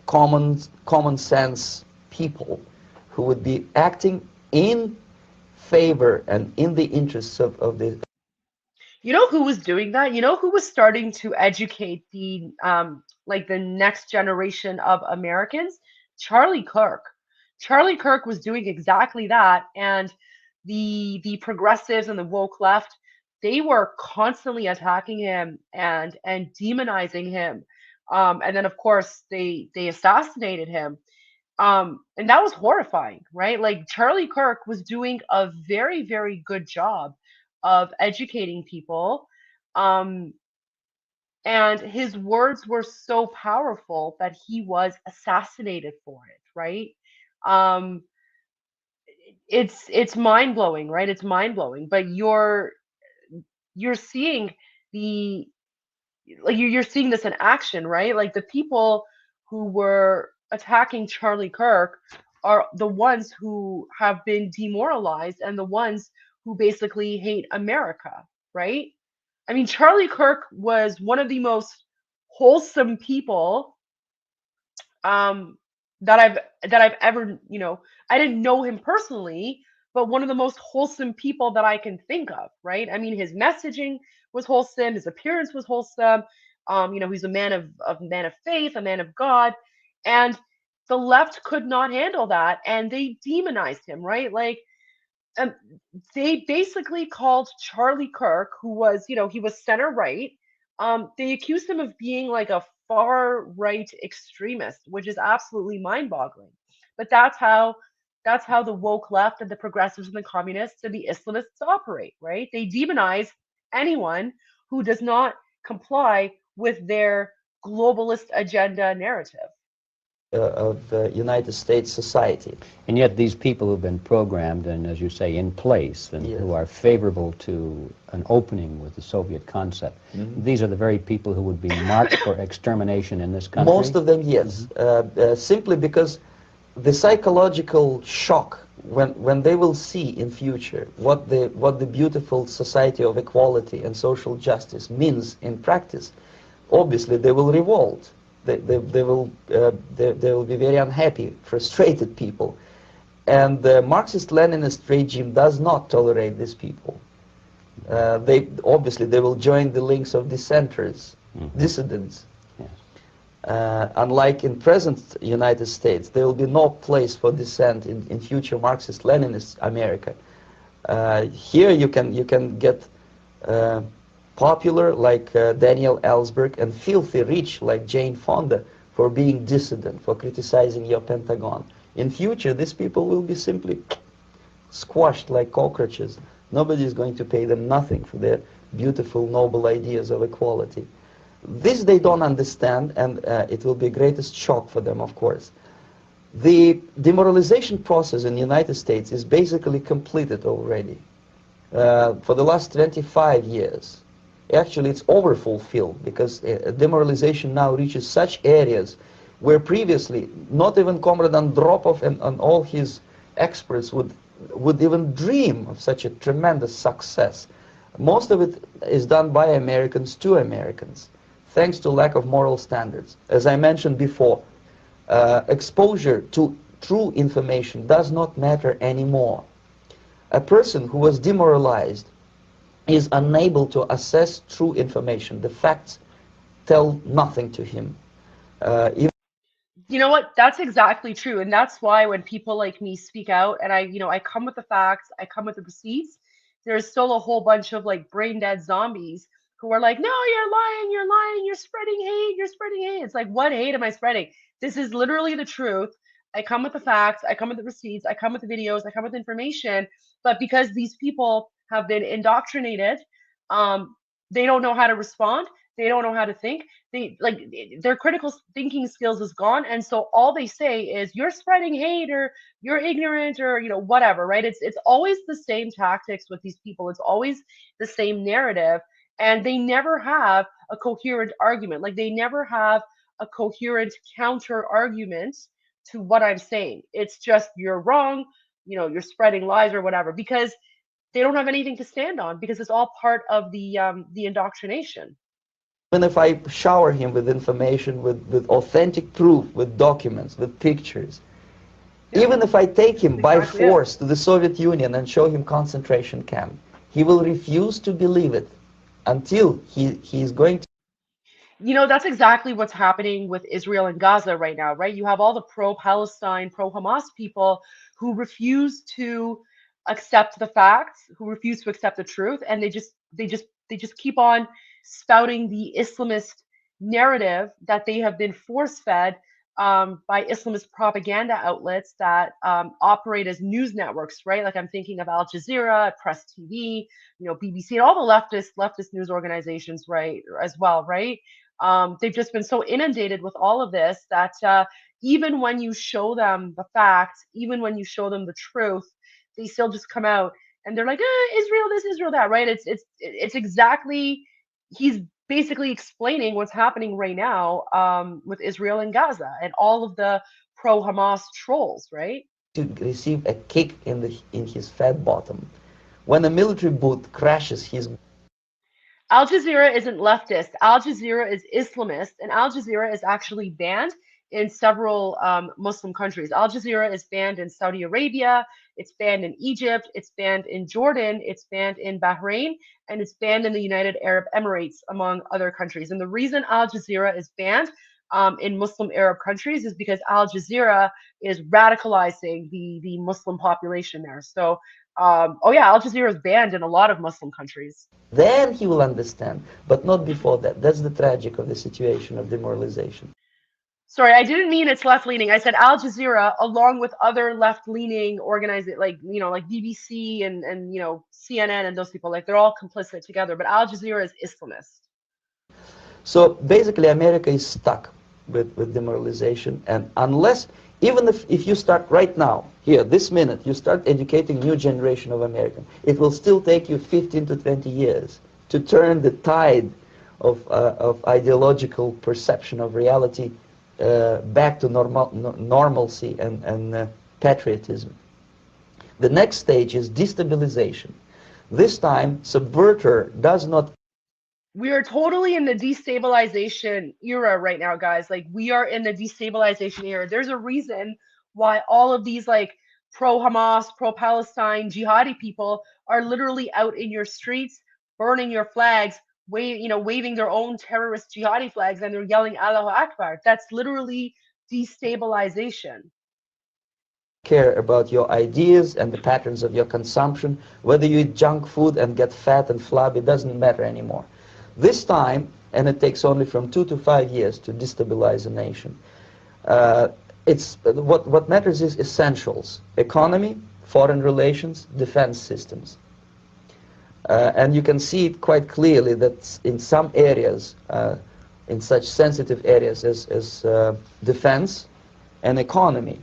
common sense people who would be acting in favor and in the interests of the. You know who was doing that? You know who was starting to educate the like the next generation of Americans? Charlie Kirk. Charlie Kirk was doing exactly that, and the progressives and the woke left, they were constantly attacking him and demonizing him. And then of course they assassinated him. And that was horrifying, right? Like Charlie Kirk was doing a very, very good job of educating people. Um, and his words were so powerful that he was assassinated for it, right? Um, it's mind blowing, right? It's mind blowing. But you're seeing the like you're seeing this in action, right? Like the people who were attacking Charlie Kirk are the ones who have been demoralized and the ones who basically hate America, right? I mean, Charlie Kirk was one of the most wholesome people um, that I've ever, I didn't know him personally, but one of the most wholesome people that I can think of, right? I mean, his messaging was wholesome, his appearance was wholesome. He's a man of faith, a man of God, and the left could not handle that, and they demonized him, right? Like, um, they basically called Charlie Kirk, who was, he was center right. They accused him of being like a far right extremist, which is absolutely mind boggling. But that's how the woke left and the progressives and the communists and the Islamists operate, right? They demonize anyone who does not comply with their globalist agenda narrative. Of United States society. And yet these people who've been programmed and, as you say, in place and who are favorable to an opening with the Soviet concept, these are the very people who would be marked for extermination in this country? Most of them, yes. Simply because the psychological shock when they will see in future what the beautiful society of equality and social justice means in practice, obviously they will revolt. They will be very unhappy, frustrated people. And the Marxist-Leninist regime does not tolerate these people. They will join the links of dissenters, dissidents. Yes. Unlike in present United States, there will be no place for dissent in future Marxist-Leninist America. Here you can get popular like Daniel Ellsberg and filthy rich like Jane Fonda for being dissident, for criticizing your Pentagon. In future, these people will be simply squashed like cockroaches. Nobody is going to pay them nothing for their beautiful, noble ideas of equality. This they don't understand, and it will be greatest shock for them, of course. The demoralization process in the United States is basically completed already. For the last 25 years. Actually, it's overfulfilled because demoralization now reaches such areas where previously not even Comrade Andropov and all his experts would would even dream of such a tremendous success. Most of it is done by Americans to Americans, thanks to lack of moral standards. As I mentioned before, exposure to true information does not matter anymore. A person who was demoralized is unable to assess true information. The facts tell nothing to him. You know what? That's exactly true. And that's why when people like me speak out and I come with the facts, I come with the receipts, there's still a whole bunch of like brain dead zombies who are like, no, you're lying, you're spreading hate, you're spreading hate. It's like, what hate am I spreading? This is literally the truth. I come with the facts, I come with the receipts, I come with the videos, I come with information. But because these people have been indoctrinated, they don't know how to respond. They don't know how to think. Their critical thinking skills is gone, and so all they say is you're spreading hate or you're ignorant or whatever, right? It's always the same tactics with these people. It's always the same narrative, and they never have a coherent argument. Like they never have a coherent counter argument to what I'm saying. It's just you're wrong, you're spreading lies or whatever, because they don't have anything to stand on because it's all part of the indoctrination. Even if I shower him with information, with authentic proof, with documents, with pictures, even if I take him by force to the Soviet Union and show him concentration camp, he will refuse to believe it until he's going to. That's exactly what's happening with Israel and Gaza right now, right? You have all the pro-Palestine, pro-Hamas people who refuse to accept the facts, who refuse to accept the truth, and they just keep on spouting the Islamist narrative that they have been force-fed by Islamist propaganda outlets that operate as news networks, right? Like I'm thinking of Al Jazeera, Press TV, BBC, and all the leftist news organizations, right, as well, right? They've just been so inundated with all of this that even when you show them the facts, even when you show them the truth, they still just come out and they're like, Israel this, Israel that, right? It's exactly, he's basically explaining what's happening right now with Israel and Gaza and all of the pro-Hamas trolls, right? To receive a kick in his fat bottom. When a military boot crashes his. Al Jazeera isn't leftist. Al Jazeera is Islamist, and Al Jazeera is actually banned in several Muslim countries. Al Jazeera is banned in Saudi Arabia, it's banned in Egypt, it's banned in Jordan, it's banned in Bahrain, and it's banned in the United Arab Emirates, among other countries. And the reason Al Jazeera is banned in Muslim Arab countries is because Al Jazeera is radicalizing the Muslim population there. So, Al Jazeera is banned in a lot of Muslim countries. Then he will understand, but not before that. That's the tragic of the situation of demoralization. Sorry, I didn't mean it's left-leaning. I said Al Jazeera, along with other left-leaning organizations, like BBC and CNN and those people, like they're all complicit together. But Al Jazeera is Islamist. So basically, America is stuck with demoralization, and unless, even if you start right now, here, this minute, you start educating new generation of Americans, it will still take you 15 to 20 years to turn the tide of ideological perception of reality back to normalcy and patriotism. The next stage is destabilization. This time, subverter does not. We are totally in the destabilization era right now, guys. Like, we are in the destabilization era. There's a reason why all of these like pro-Hamas, pro-Palestine, jihadi people are literally out in your streets, burning your flags, waving their own terrorist jihadi flags, and they're yelling Allahu Akbar. That's literally destabilization. Care about your ideas and the patterns of your consumption. Whether you eat junk food and get fat and flabby, doesn't matter anymore. This time, and it takes only from 2 to 5 years to destabilize a nation. What matters is essentials: economy, foreign relations, defense systems. And you can see it quite clearly that in some areas, in such sensitive areas as defense and economy,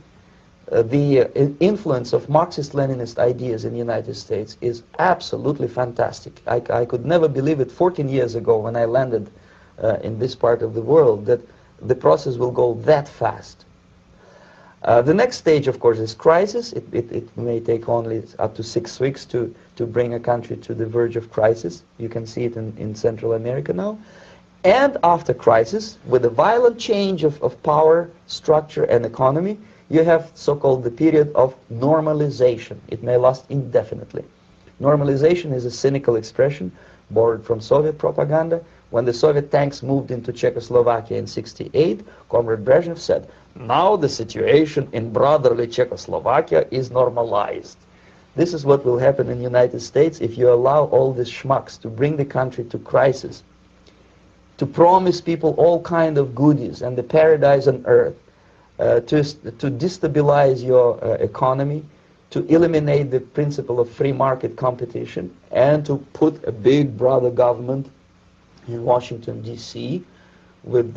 the influence of Marxist-Leninist ideas in the United States is absolutely fantastic. I could never believe it 14 years ago when I landed in this part of the world that the process will go that fast. The next stage, of course, is crisis. It may take only up to 6 weeks to bring a country to the verge of crisis. You can see it in Central America now. And after crisis, with a violent change of power, structure, and economy, you have so-called the period of normalization. It may last indefinitely. Normalization is a cynical expression borrowed from Soviet propaganda. When the Soviet tanks moved into Czechoslovakia in '68, Comrade Brezhnev said, now the situation in brotherly Czechoslovakia is normalized. This is what will happen in the United States if you allow all these schmucks to bring the country to crisis, to promise people all kind of goodies and the paradise on earth, to destabilize your economy, to eliminate the principle of free market competition, and to put a big brother government in Washington, D.C., with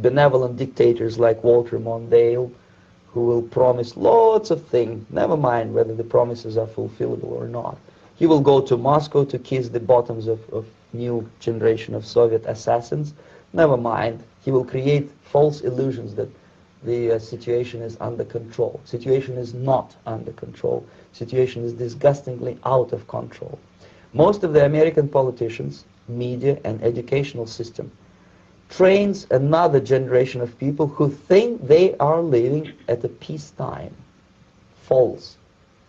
benevolent dictators like Walter Mondale, who will promise lots of things, never mind whether the promises are fulfillable or not. He will go to Moscow to kiss the bottoms of new generation of Soviet assassins, never mind. He will create false illusions that the situation is under control. Situation is not under control. Situation is disgustingly out of control. Most of the American politicians, media, and educational system trains another generation of people who think they are living at a peacetime. False.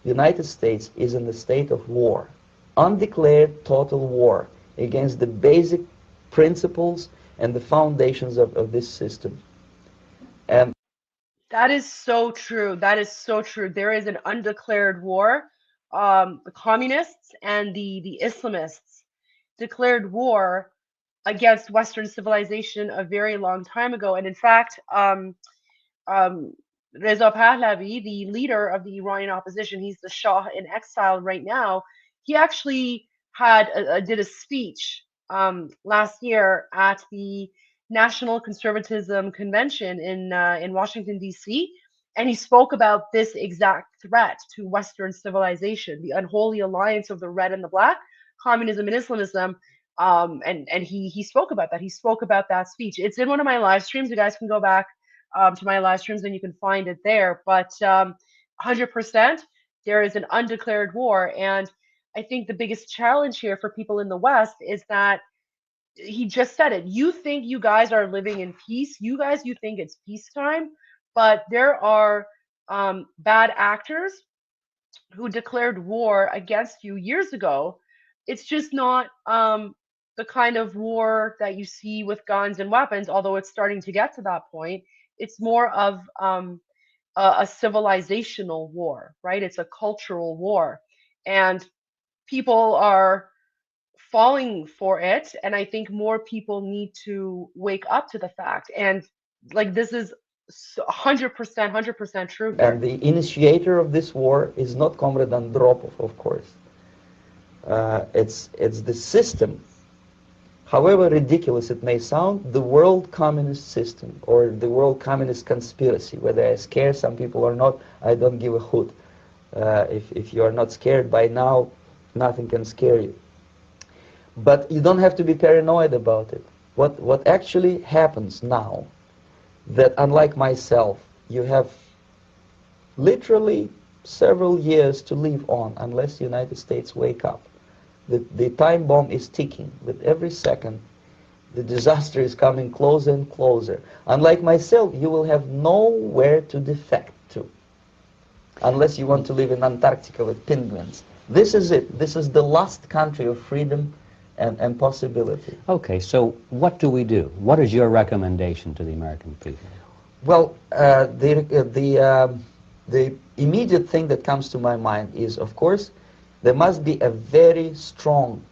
The United States is in a state of war, undeclared total war against the basic principles and the foundations of this system. And That is so true. That is so true. There is an undeclared war. The communists and the Islamists declared war against Western civilization a very long time ago. And in fact, Reza Pahlavi, the leader of the Iranian opposition, he's the Shah in exile right now. He actually did a speech last year at the National Conservatism Convention in Washington D.C. And he spoke about this exact threat to Western civilization, the unholy alliance of the red and the black, communism and Islamism. And he spoke about that. He spoke about that speech. It's in one of my live streams. You guys can go back to my live streams and you can find it there. But 100%, there is an undeclared war. And I think the biggest challenge here for people in the West is that he just said it. You think you guys are living in peace. You think it's peacetime, but there are bad actors who declared war against you years ago. It's just not the kind of war that you see with guns and weapons, although it's starting to get to that point. It's more of a civilizational war, right? It's a cultural war. And people are falling for it. And I think more people need to wake up to the fact. And like, this is 100%, 100% true here. And the initiator of this war is not Comrade Andropov, of course. It's the system. However ridiculous it may sound, the world communist system or the world communist conspiracy, whether I scare some people or not, I don't give a hoot. If you are not scared by now, nothing can scare you. But you don't have to be paranoid about it. What actually happens now, that unlike myself, you have literally several years to live on unless the United States wake up. The time bomb is ticking. With every second, the disaster is coming closer and closer. Unlike myself, you will have nowhere to defect to, unless you want to live in Antarctica with penguins. This is it. This is the last country of freedom and possibility. Okay, so what do we do? What is your recommendation to the American people? Well, the immediate thing that comes to my mind is, of course, there must be a very strong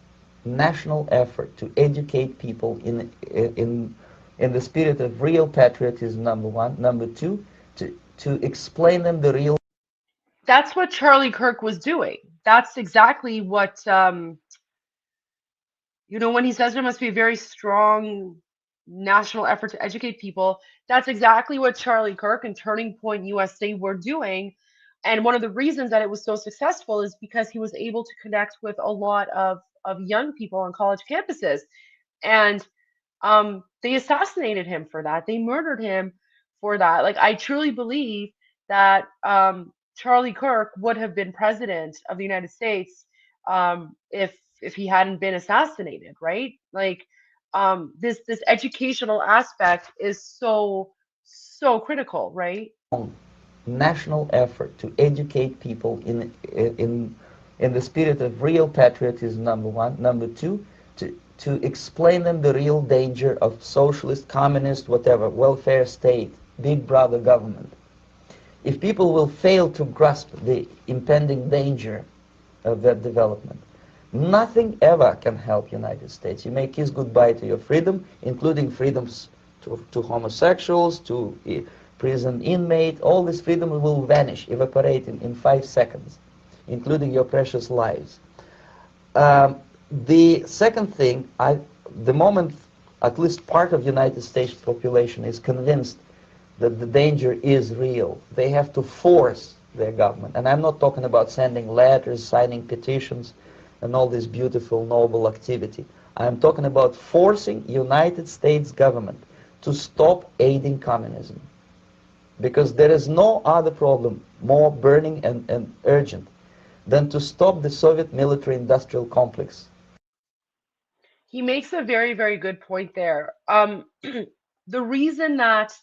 national effort to educate people in the spirit of real patriotism, number one. Number two, to explain them the real. That's what Charlie Kirk was doing. That's exactly what, when he says there must be a very strong national effort to educate people, that's exactly what Charlie Kirk and Turning Point USA were doing. And one of the reasons that it was so successful is because he was able to connect with a lot of young people on college campuses. And they assassinated him for that. They murdered him for that. Like, I truly believe that Charlie Kirk would have been president of the United States if he hadn't been assassinated, right? Like this educational aspect is so critical, right? National effort to educate people in the spirit of real patriotism, number one. Number two, to explain them the real danger of socialist, communist, whatever, welfare state, big brother government. If people will fail to grasp the impending danger of that development, nothing ever can help United States. You may kiss goodbye to your freedom, including freedoms to homosexuals, to prison inmate. All this freedom will vanish, evaporate in 5 seconds, including your precious lives. The second thing, the moment at least part of United States population is convinced that the danger is real, they have to force their government. And I'm not talking about sending letters, signing petitions, and all this beautiful, noble activity. I'm talking about forcing United States government to stop aiding communism. Because there is no other problem more burning and urgent than to stop the Soviet military-industrial complex. He makes a very, very good point there. The reason that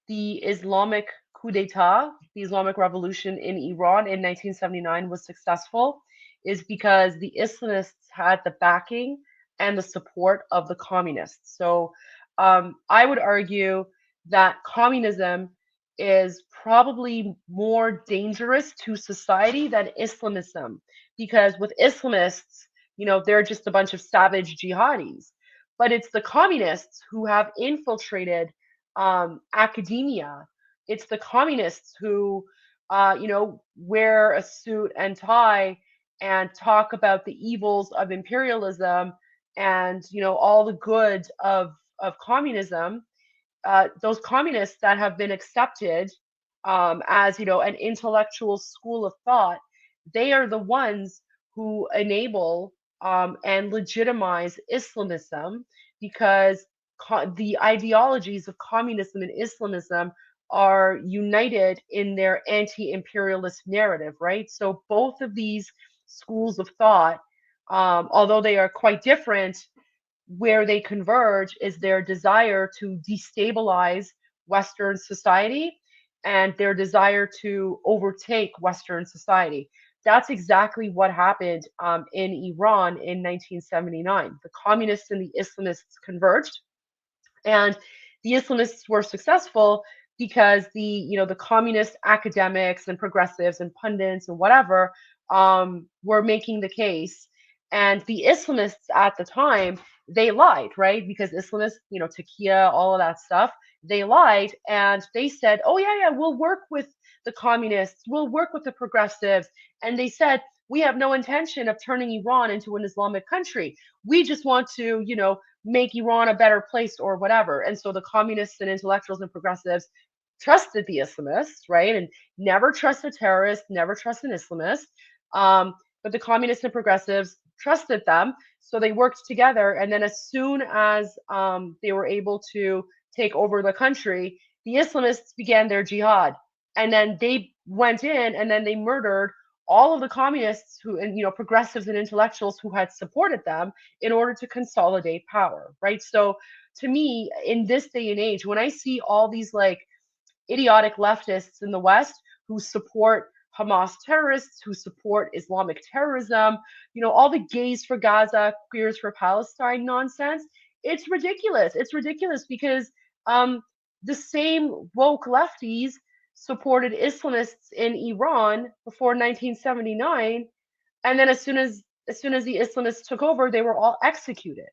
the Islamic coup d'etat, the Islamic revolution in Iran in 1979 was successful is because the Islamists had the backing and the support of the communists. So I would argue that communism is probably more dangerous to society than Islamism, because with Islamists, they're just a bunch of savage jihadis. But it's the communists who have infiltrated academia. It's the communists who, wear a suit and tie and talk about the evils of imperialism and, all the good of communism. Those communists that have been accepted as, an intellectual school of thought, they are the ones who enable and legitimize Islamism, because the ideologies of communism and Islamism are united in their anti-imperialist narrative, right? So both of these schools of thought, although they are quite different, where they converge is their desire to destabilize Western society and their desire to overtake Western society. That's exactly what happened in Iran in 1979. The communists and the Islamists converged, and the Islamists were successful because the communist academics and progressives and pundits and whatever were making the case, and the Islamists at the time, they lied, right? Because Islamists, Taqiyya, all of that stuff, they lied and they said, oh yeah, we'll work with the communists, we'll work with the progressives. And they said, we have no intention of turning Iran into an Islamic country. We just want to, make Iran a better place or whatever. And so the communists and intellectuals and progressives trusted the Islamists, right? And never trust a terrorist, never trust an Islamist. But the communists and progressives trusted them. So they worked together. And then as soon as they were able to take over the country, the Islamists began their jihad. And then they went in and then they murdered all of the communists and progressives and intellectuals who had supported them in order to consolidate power, right? So to me, in this day and age, when I see all these like idiotic leftists in the West who support Hamas terrorists, who support Islamic terrorism, all the gays for Gaza, queers for Palestine nonsense, it's ridiculous. It's ridiculous because the same woke lefties supported Islamists in Iran before 1979, and then as soon as the Islamists took over, they were all executed,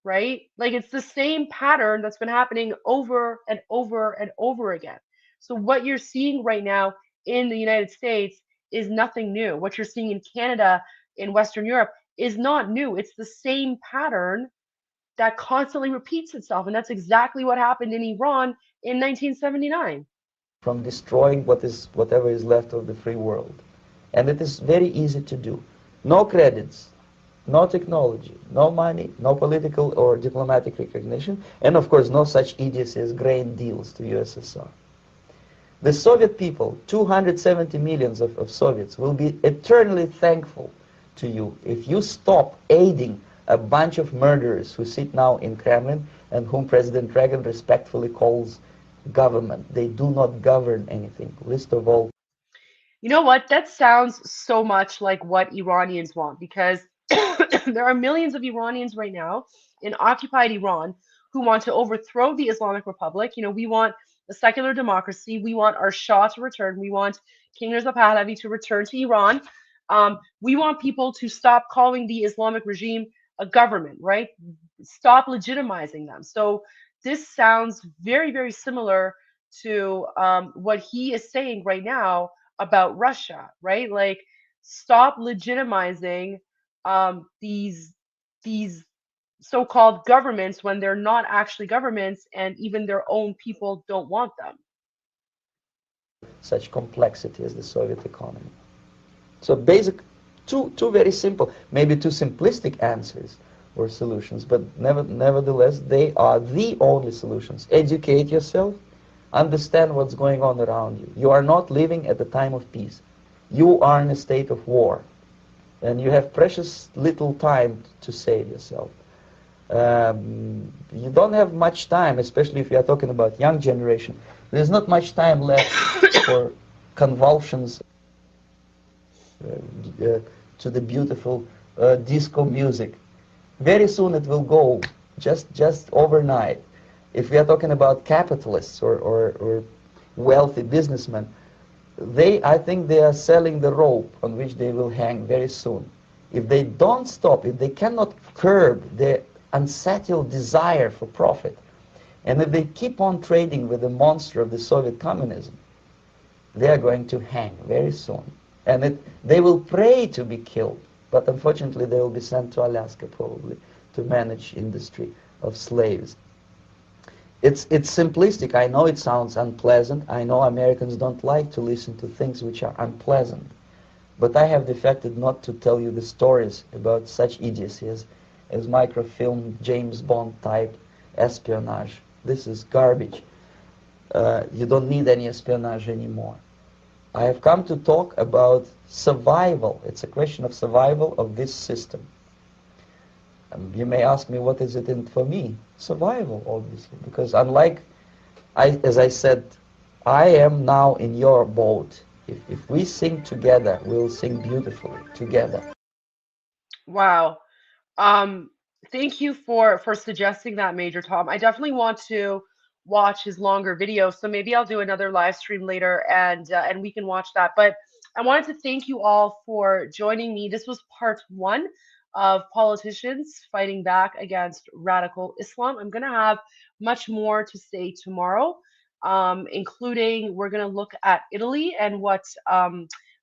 right? Like it's the same pattern that's been happening over and over and over again. So what you're seeing right now in the United States is nothing new. What you're seeing in Canada, in Western Europe, is not new. It's the same pattern that constantly repeats itself, and that's exactly what happened in Iran in 1979. From destroying whatever is left of the free world. And it is very easy to do. No credits, no technology, no money, no political or diplomatic recognition, and of course no such idiocy as grain deals to USSR. The Soviet people, 270 millions of Soviets, will be eternally thankful to you if you stop aiding a bunch of murderers who sit now in Kremlin and whom President Reagan respectfully calls government. They do not govern anything, least of all. You know what? That sounds so much like what Iranians want, because there are millions of Iranians right now in occupied Iran who want to overthrow the Islamic Republic. You know, we want a secular democracy. We want our Shah to return. We want King Reza Pahlavi to return to Iran. We want people to stop calling the Islamic regime a government, right? Stop legitimizing them. So this sounds very, very similar to what he is saying right now about Russia, right? Like, stop legitimizing these so-called governments when they're not actually governments, and even their own people don't want them. Such complexity as the Soviet economy. So basic, two very simple, maybe too simplistic answers or solutions, but nevertheless, they are the only solutions. Educate yourself, understand what's going on around you. You are not living at the time of peace. You are in a state of war, and you have precious little time to save yourself. You don't have much time, especially if you are talking about young generation. There's not much time left for convulsions to the beautiful disco music. Very soon it will go, just overnight. If we are talking about capitalists or wealthy businessmen, I think they are selling the rope on which they will hang very soon. If they don't stop, if they cannot curb their unsettled desire for profit, and if they keep on trading with the monster of the Soviet communism, they are going to hang very soon. And they will pray to be killed, but unfortunately they will be sent to Alaska probably to manage industry of slaves. It's simplistic. I know it sounds unpleasant. I know Americans don't like to listen to things which are unpleasant. But I have defected not to tell you the stories about such idiocy as microfilm, James Bond type espionage. This is garbage. You don't need any espionage anymore. I have come to talk about survival. It's a question of survival of this system. You may ask me, what is it in for me? Survival, obviously, because unlike, as I said, I am now in your boat. If we sing together, we'll sing beautifully together. Wow. Thank you for suggesting that, Major Tom. I definitely want to watch his longer video, so maybe I'll do another live stream later, and we can watch that. But I wanted to thank you all for joining me. This was part 1 of politicians fighting back against radical Islam. I'm going to have much more to say tomorrow, including we're going to look at Italy and what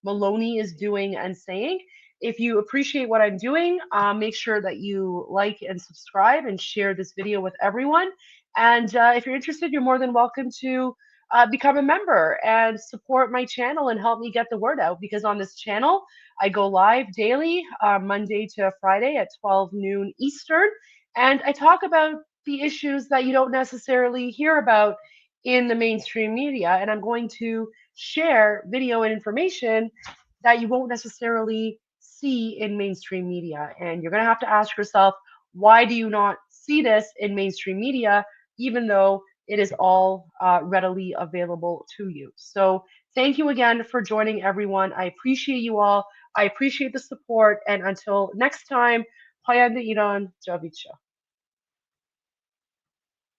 Maloney is doing and saying. If you appreciate what I'm doing, make sure that you like and subscribe and share this video with everyone. And if you're interested, you're more than welcome to become a member and support my channel and help me get the word out, because on this channel, I go live daily, Monday to Friday at 12 noon Eastern, and I talk about the issues that you don't necessarily hear about in the mainstream media, and I'm going to share video and information that you won't necessarily see in mainstream media. And you're going to have to ask yourself, why do you not see this in mainstream media, even though it is all readily available to you? So thank you again for joining, everyone. I appreciate you all. I appreciate the support. And until next time, Payanda Iran Javicha.